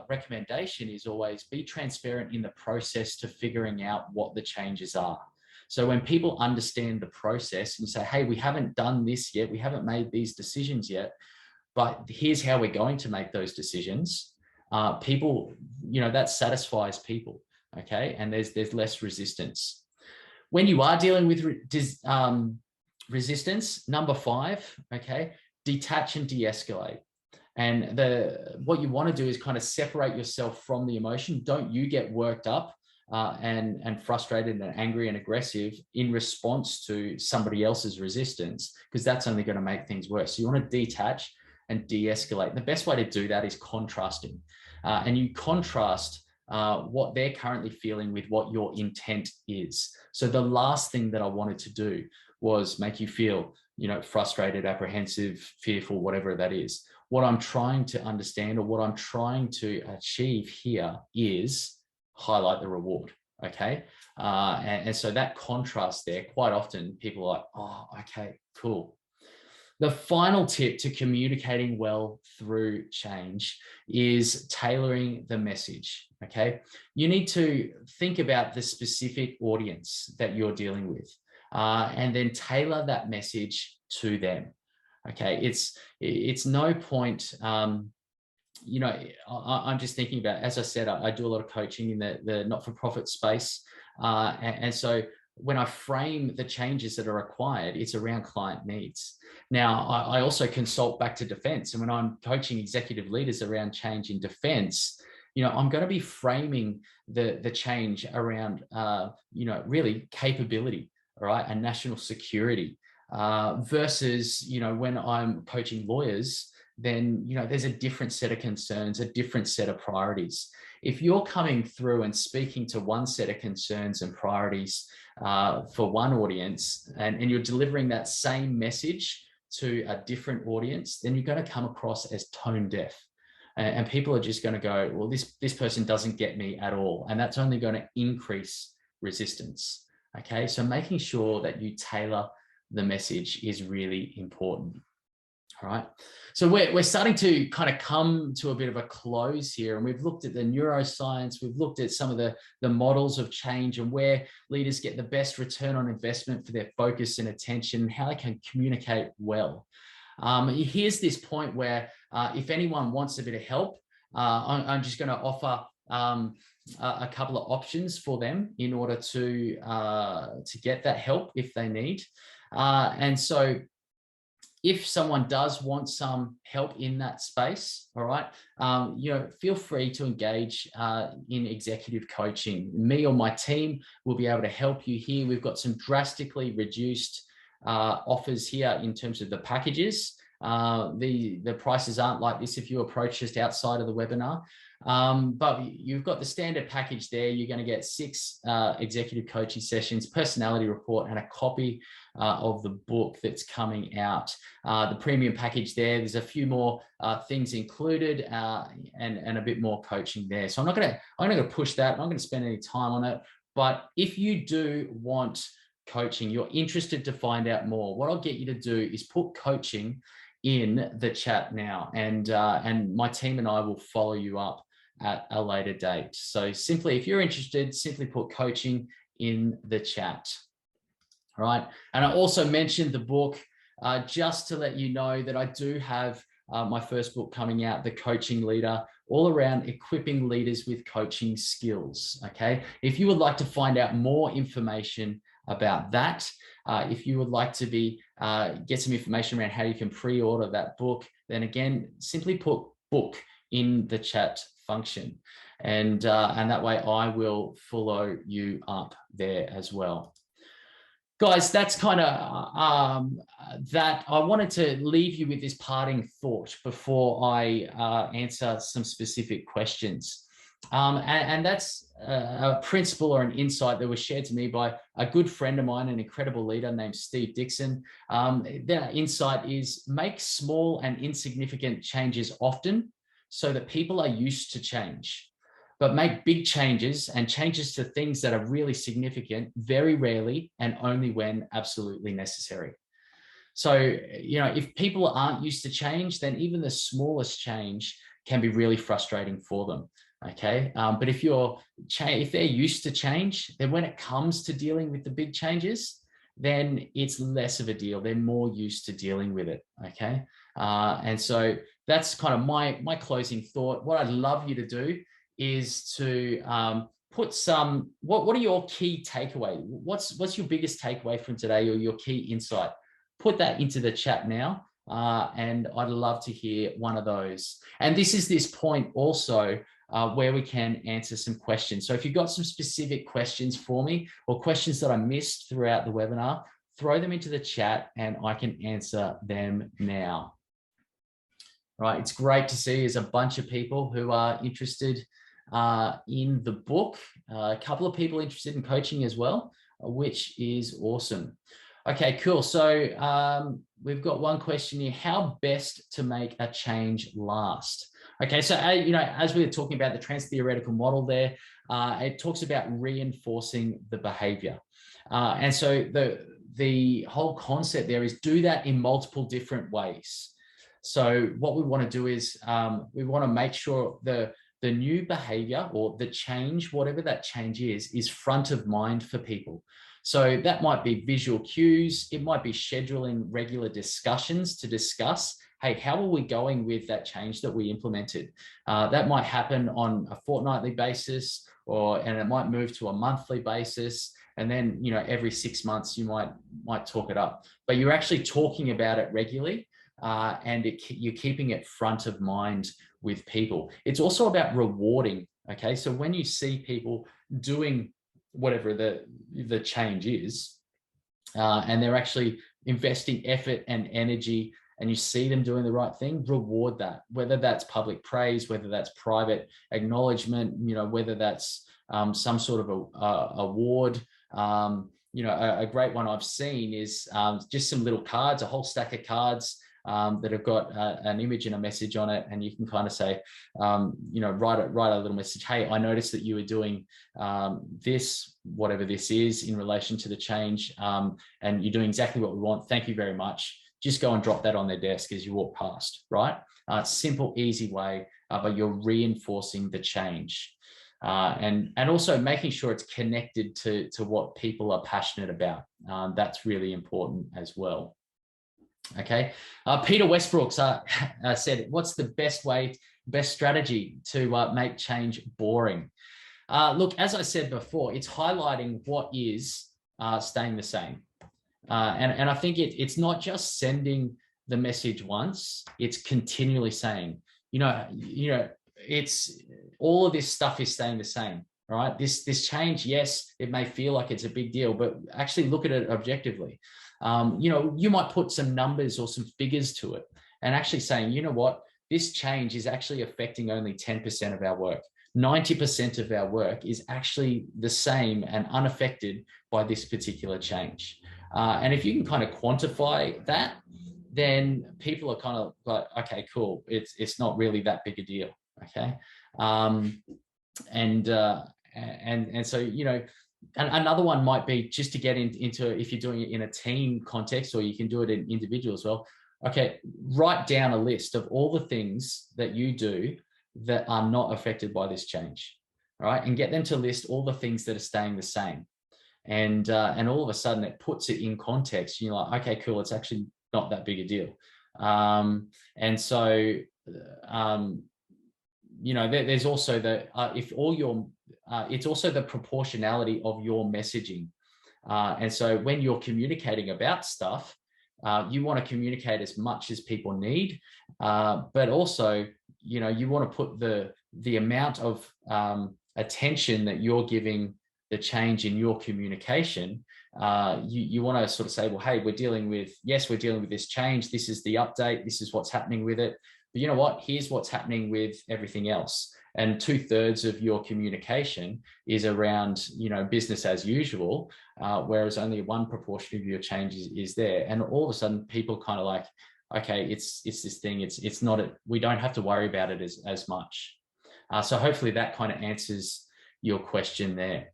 recommendation is always be transparent in the process to figuring out what the changes are. So when people understand the process and say, hey, we haven't done this yet, we haven't made these decisions yet, but here's how we're going to make those decisions, people, you know, that satisfies people, okay? And there's less resistance. When you are dealing with resistance, number 5, okay, detach and de-escalate. And what you want to do is kind of separate yourself from the emotion. Don't you get worked up and frustrated and angry and aggressive in response to somebody else's resistance, because that's only going to make things worse. So you want to detach and de-escalate. The best way to do that is contrasting. And you contrast what they're currently feeling with what your intent is. So the last thing that I wanted to do was make you feel, you know, frustrated, apprehensive, fearful, whatever that is. What I'm trying to understand or what I'm trying to achieve here is highlight the reward, okay? And so that contrast there, quite often people are like, oh, okay, cool. The final tip to communicating well through change is tailoring the message, okay? You need to think about the specific audience that you're dealing with and then tailor that message to them, okay? It's no point, you know, I'm just thinking about, as I said, I do a lot of coaching in the not-for-profit space. And so when I frame the changes that are required, it's around client needs. Now, I also consult back to defense. And when I'm coaching executive leaders around change in defense, you know, I'm going to be framing the change around, you know, really capability, all right, and national security versus, you know, when I'm coaching lawyers, then, you know, there's a different set of concerns, a different set of priorities. If you're coming through and speaking to one set of concerns and priorities for one audience, and you're delivering that same message to a different audience, then you're going to come across as tone deaf. And people are just going to go, well, this person doesn't get me at all. And that's only going to increase resistance. Okay, so making sure that you tailor the message is really important. All right. So we're starting to kind of come to a bit of a close here, and we've looked at the neuroscience, we've looked at some of the models of change and where leaders get the best return on investment for their focus and attention, how they can communicate well. Here's this point where if anyone wants a bit of help, I'm just going to offer a couple of options for them in order to get that help if they need. And so if someone does want some help in that space, all right, feel free to engage in executive coaching. Me or my team will be able to help you here. We've got some drastically reduced offers here in terms of the packages. The prices aren't like this if you approach just outside of the webinar. But you've got the standard package there. You're going to get 6 executive coaching sessions, personality report, and a copy of the book that's coming out. The premium package there's a few more things included and a bit more coaching there. So I'm not going to push that. I'm not going to spend any time on it. But if you do want coaching, you're interested to find out more, what I'll get you to do is put coaching in the chat now, and my team and I will follow you up at a later date. So simply, if you're interested, simply put coaching in the chat. All right. And I also mentioned the book just to let you know that I do have my first book coming out, The Coaching Leader, all around equipping leaders with coaching skills. Okay. If you would like to find out more information about that, if you would like to get some information around how you can pre-order that book, then again, simply put book in the chat function, and that way I will follow you up there as well. Guys, that's kind of that. I wanted to leave you with this parting thought before I answer some specific questions. And that's a principle or an insight that was shared to me by a good friend of mine, an incredible leader named Steve Dixon. That insight is make small and insignificant changes often so that people are used to change, but make big changes and changes to things that are really significant very rarely and only when absolutely necessary. So, if people aren't used to change, then even the smallest change can be really frustrating for them. Okay. But if they're used to change, then when it comes to dealing with the big changes, then it's less of a deal. They're more used to dealing with it. Okay. And so that's kind of my closing thought. What I'd love you to do is to put some, what are your key takeaway? What's your biggest takeaway from today, or your key insight? Put that into the chat now. And I'd love to hear one of those. And this is this point also where we can answer some questions. So if you've got some specific questions for me, or questions that I missed throughout the webinar, throw them into the chat and I can answer them now. Right, it's great to see there's a bunch of people who are interested in the book, a couple of people interested in coaching as well, which is awesome. Okay, cool. So we've got one question here: how best to make a change last? Okay, so as we were talking about the trans-theoretical model there, it talks about reinforcing the behavior. And so the whole concept there is do that in multiple different ways. So what we want to do is we want to make sure the new behavior or the change, whatever that change is front of mind for people. So that might be visual cues. It might be scheduling regular discussions to discuss, hey, how are we going with that change that we implemented? That might happen on a fortnightly basis, and it might move to a monthly basis. And then, every 6 months you might talk it up, but you're actually talking about it regularly. And you're keeping it front of mind with people. It's also about rewarding. Okay, so when you see people doing whatever the change is, and they're actually investing effort and energy, and you see them doing the right thing, reward that. Whether that's public praise, whether that's private acknowledgement, whether that's some sort of a award. A great one I've seen is just some little cards, a whole stack of cards that have got an image and a message on it, and you can kind of say, write a little message. Hey, I noticed that you were doing this, whatever this is, in relation to the change, and you're doing exactly what we want. Thank you very much. just go and drop that on their desk as you walk past, right? Simple, easy way, but you're reinforcing the change. And also making sure it's connected to what people are passionate about. That's really important as well. Okay. Peter Westbrooks said, what's the best strategy to make change boring? Look, as I said before, it's highlighting what is staying the same. And I think it's not just sending the message once, it's continually saying, it's all of this stuff is staying the same, right? This change, yes, it may feel like it's a big deal, but actually look at it objectively. You might put some numbers or some figures to it and actually saying, you know what, this change is actually affecting only 10% of our work. 90% of our work is actually the same and unaffected by this particular change. And if you can kind of quantify that, then people are kind of like, okay, cool. It's not really that big a deal. Okay. And so, and another one might be just to get into, if you're doing it in a team context, or you can do it in individual as well. Okay. Write down a list of all the things that you do that are not affected by this change. All right. And get them to list all the things that are staying the same. And all of a sudden it puts it in context. You're like, okay, cool. It's actually not that big a deal. And so, there's also it's also the proportionality of your messaging. And so when you're communicating about stuff, you want to communicate as much as people need, but also, you want to put the amount of attention that you're giving the change in your communication. You want to sort of say, well, hey, we're dealing with this change. This is the update. This is what's happening with it. But you know what? Here's what's happening with everything else. And 2/3 of your communication is around, business as usual, whereas only one proportion of your change is there. And all of a sudden, people kind of like, okay, it's this thing. It's not we don't have to worry about it as much. So hopefully that kind of answers your question there.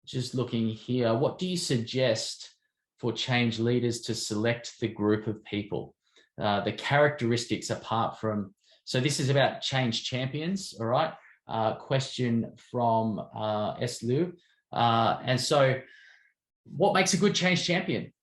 Just looking here, what do you suggest for change leaders to select the group of people? The characteristics apart from, so this is about change champions, all right? Question from S. Liu. And so what makes a good change champion?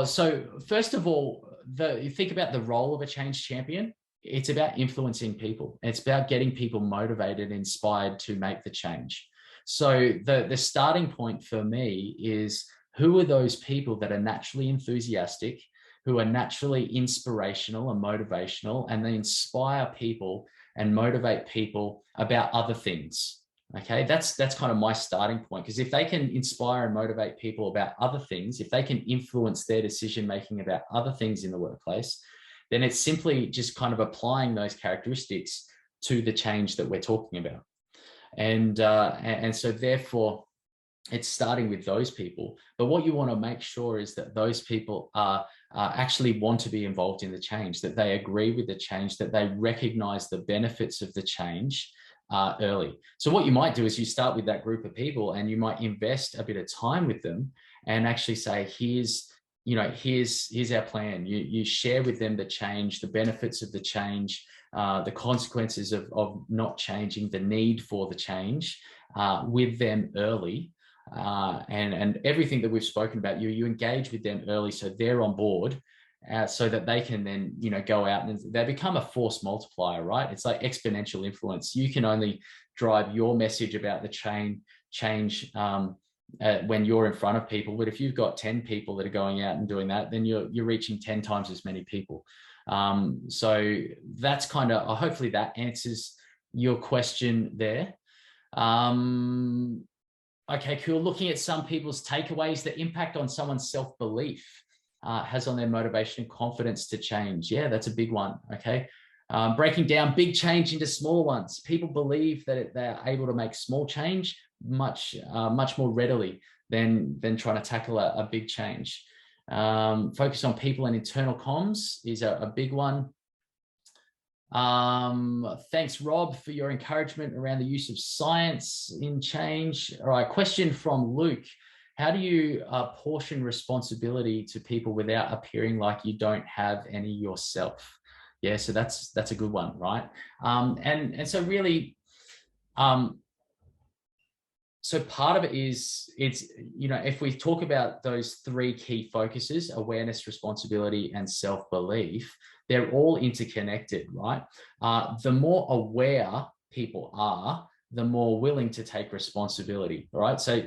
So first of all, you think about the role of a change champion. It's about influencing people. It's about getting people motivated and inspired to make the change. So the starting point for me is, who are those people that are naturally enthusiastic, who are naturally inspirational and motivational, and they inspire people and motivate people about other things? Okay, that's kind of my starting point, because if they can inspire and motivate people about other things, if they can influence their decision-making about other things in the workplace, then it's simply just kind of applying those characteristics to the change that we're talking about. And so therefore, it's starting with those people. But what you want to make sure is that those people actually want to be involved in the change, that they agree with the change, that they recognize the benefits of the change early. So what you might do is you start with that group of people, and you might invest a bit of time with them and actually say, here's our plan. You share with them the change, the benefits of the change, the consequences of not changing, the need for the change with them early. And everything that we've spoken about, you engage with them early, so they're on board, so that they can then, go out and they become a force multiplier, right? It's like exponential influence. You can only drive your message about the change when you're in front of people. But if you've got 10 people that are going out and doing that, then you're reaching 10 times as many people. So that's kind of, hopefully that answers your question there. Okay, cool. Looking at some people's takeaways, the impact on someone's self-belief has on their motivation and confidence to change. Yeah, that's a big one. Okay. Breaking down big change into small ones. People believe that they're able to make small change much more readily than trying to tackle a big change. Focus on people and internal comms is a big one. Thanks, Rob, for your encouragement around the use of science in change. All right, question from Luke. How do you portion responsibility to people without appearing like you don't have any yourself? Yeah, so that's a good one, right? And so really, so part of it is, it's, you know, if we talk about those three key focuses, awareness, responsibility, and self-belief, they're all interconnected, right? The more aware people are, the more willing to take responsibility, right? So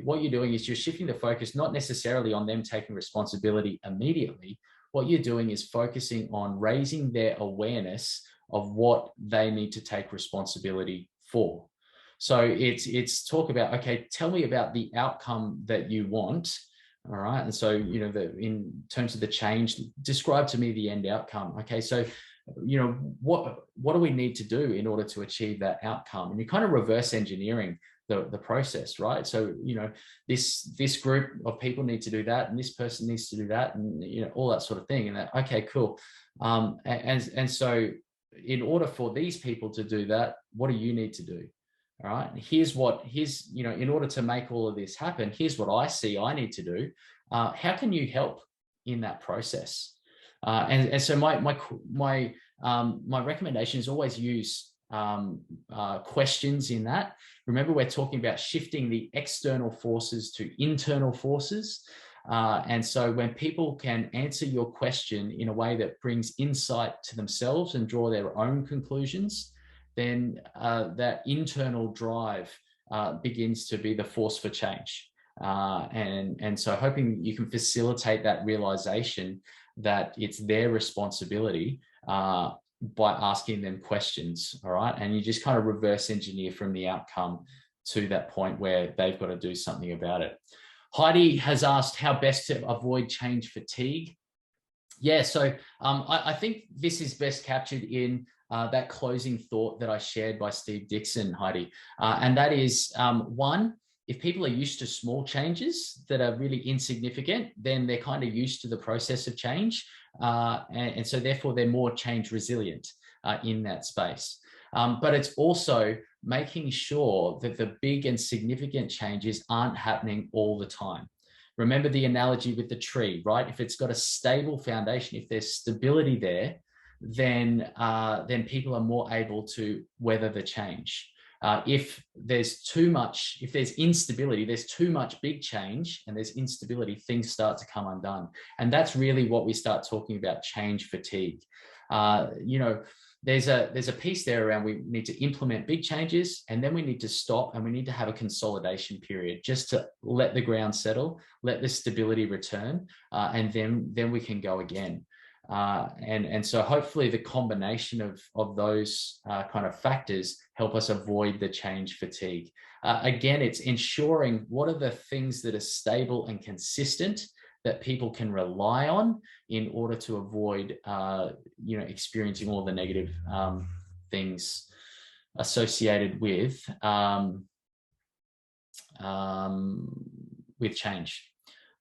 what you're doing is you're shifting the focus, not necessarily on them taking responsibility immediately. What you're doing is focusing on raising their awareness of what they need to take responsibility for. So it's talk about, okay, tell me about the outcome that you want. All right. And so, you know, in terms of the change, describe to me the end outcome. Okay. So, you know, what do we need to do in order to achieve that outcome? And you're kind of reverse engineering the process, right? So, you know, this group of people need to do that, and this person needs to do that, and, you know, all that sort of thing. And that, okay, cool. And so in order for these people to do that, what do you need to do? All right. Here's, you know, in order to make all of this happen, here's what I see I need to do. How can you help in that process? And so my recommendation is always use questions in that. Remember, we're talking about shifting the external forces to internal forces. And so when people can answer your question in a way that brings insight to themselves and draw their own conclusions, then that internal drive begins to be the force for change. And so hoping you can facilitate that realization that it's their responsibility by asking them questions, all right? And you just kind of reverse engineer from the outcome to that point where they've got to do something about it. Heidi has asked how best to avoid change fatigue. Yeah, so I think this is best captured in that closing thought that I shared by Steve Dixon, Heidi. And that is, one, if people are used to small changes that are really insignificant, then they're kind of used to the process of change. And so therefore they're more change resilient in that space. But it's also making sure that the big and significant changes aren't happening all the time. Remember the analogy with the tree, right? If it's got a stable foundation, if there's stability there, then people are more able to weather the change. If there's instability, there's too much big change and there's instability, things start to come undone. And that's really what we start talking about, change fatigue. You know, there's a piece there around, we need to implement big changes, and then we need to stop, and we need to have a consolidation period just to let the ground settle, let the stability return, and then we can go again. And so hopefully the combination of those kind of factors help us avoid the change fatigue. Again, it's ensuring what are the things that are stable and consistent that people can rely on in order to avoid, you know, experiencing all the negative things associated with change.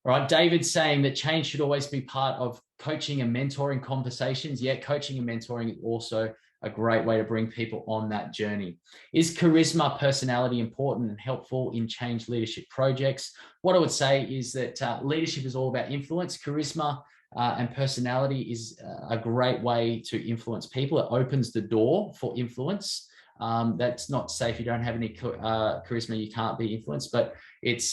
All right, David's saying that change should always be part of coaching and mentoring conversations. Yeah, coaching and mentoring is also a great way to bring people on that journey. Is charisma, personality important and helpful in change leadership projects? What I would say is that leadership is all about influence. Charisma and personality is a great way to influence people. It opens the door for influence. That's not to say if you don't have any charisma, you can't be influenced, but it's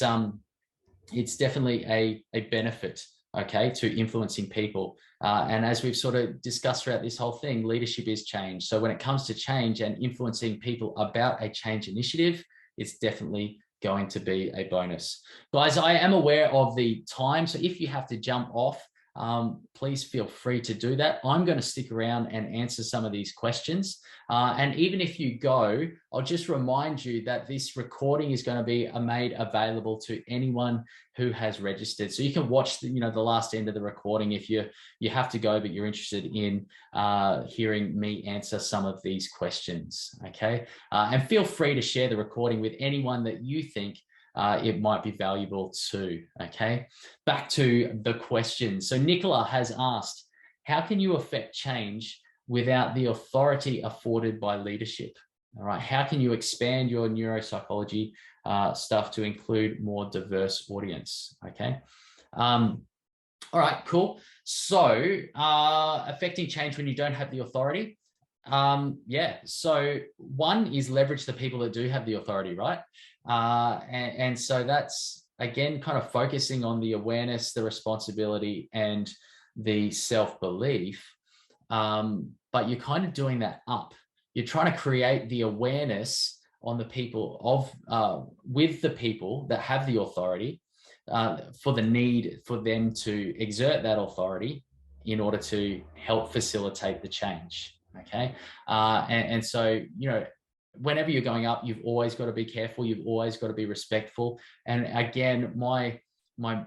definitely a benefit, okay, to influencing people. And as we've sort of discussed throughout this whole thing, leadership is change. So when it comes to change and influencing people about a change initiative, it's definitely going to be a bonus. Guys, I am aware of the time. So if you have to jump off, please feel free to do that. I'm going to stick around and answer some of these questions. And even if you go, I'll just remind you that this recording is going to be made available to anyone who has registered. So you can watch the last end of the recording if you have to go, but you're interested in hearing me answer some of these questions. Okay. And feel free to share the recording with anyone that you think it might be valuable too. Okay, back to the question. So Nicola has asked, how can you affect change without the authority afforded by leadership? All right, how can you expand your neuropsychology stuff to include more diverse audience? Okay. All right, cool. So affecting change when you don't have the authority. Yeah, so one is leverage the people that do have the authority, right? And so that's, again, kind of focusing on the awareness, the responsibility, and the self-belief. But you're kind of doing that up. You're trying to create the awareness on the people with the people that have the authority, for the need for them to exert that authority in order to help facilitate the change. Okay. And so, you know, whenever you're going up, you've always got to be careful. You've always got to be respectful. And again, my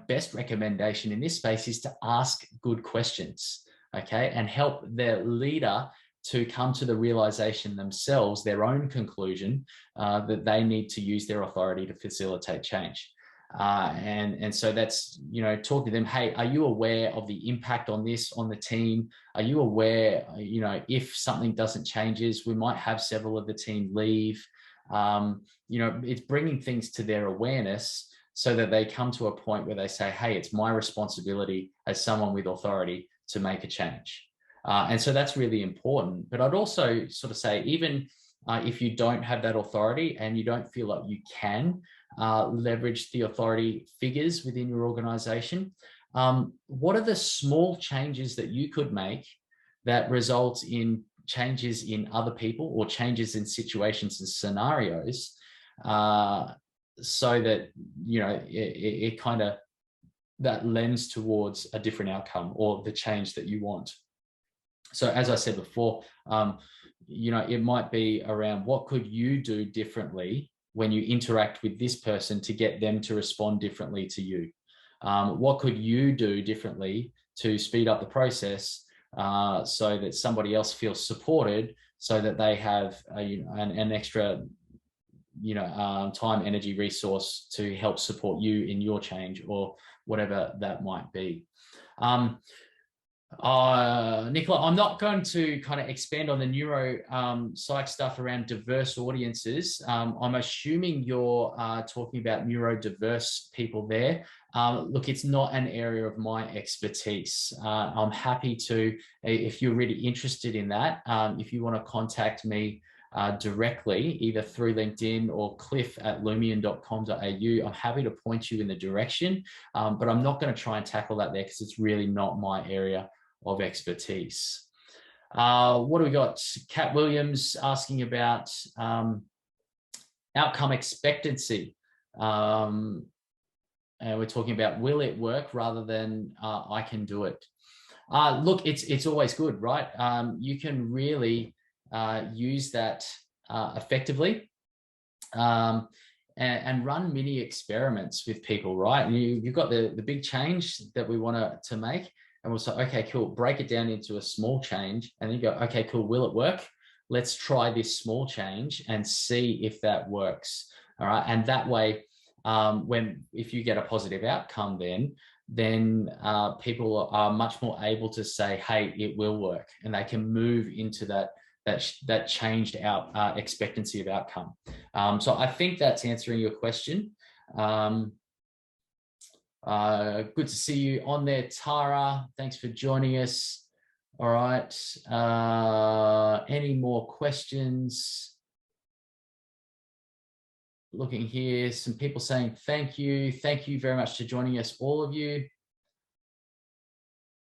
best recommendation in this space is to ask good questions. Okay. And help their leader to come to the realization themselves, their own conclusion, that they need to use their authority to facilitate change. And so that's, you know, talking to them, hey, are you aware of the impact on this on the team? Are you aware, you know, if something doesn't changes, we might have several of the team leave. You know, it's bringing things to their awareness so that they come to a point where they say, hey, it's my responsibility as someone with authority to make a change. And so that's really important. But I'd also sort of say, even if you don't have that authority and you don't feel like you can leverage the authority figures within your organization, what are the small changes that you could make that result in changes in other people or changes in situations and scenarios, so that, you know, it kind of, that lends towards a different outcome or the change that you want. So as I said before, you know, it might be around what could you do differently when you interact with this person to get them to respond differently to you? What could you do differently to speed up the process, so that somebody else feels supported, so that they have an extra, you know, time, energy, resource to help support you in your change or whatever that might be. Nicola, I'm not going to kind of expand on the neuro psych stuff around diverse audiences. I'm assuming you're talking about neurodiverse people there. Look, it's not an area of my expertise. I'm happy to, if you're really interested in that, if you want to contact me directly, either through LinkedIn or cliff@lumion.com.au. I'm happy to point you in the direction, but I'm not going to try and tackle that there because it's really not my area of expertise. What do we got? Kat Williams asking about outcome expectancy. And we're talking about, will it work rather than I can do it. Look, it's always good, right? You can really use that effectively, and run mini experiments with people, right? And you've got the big change that we want to make, and we'll say, okay, cool, break it down into a small change, and then you go, okay, cool, will it work? Let's try this small change and see if that works. All right, and that way, if you get a positive outcome, then people are much more able to say, hey, it will work, and they can move into that changed expectancy of outcome. So I think that's answering your question. Good to see you on there, Tara. Thanks for joining us. All right. Any more questions? Looking here, some people saying thank you. Thank you very much for joining us, all of you.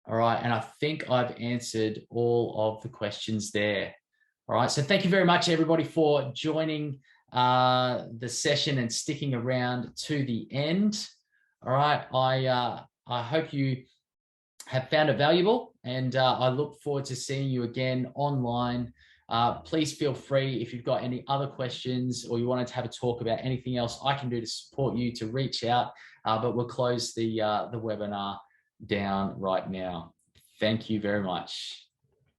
All right, and I think I've answered all of the questions there. All right, so thank you very much, everybody, for joining the session and sticking around to the end. All right, I hope you have found it valuable, and I look forward to seeing you again online. Please feel free, if you've got any other questions or you wanted to have a talk about anything else I can do to support you, to reach out. But we'll close the webinar down right now. Thank you very much.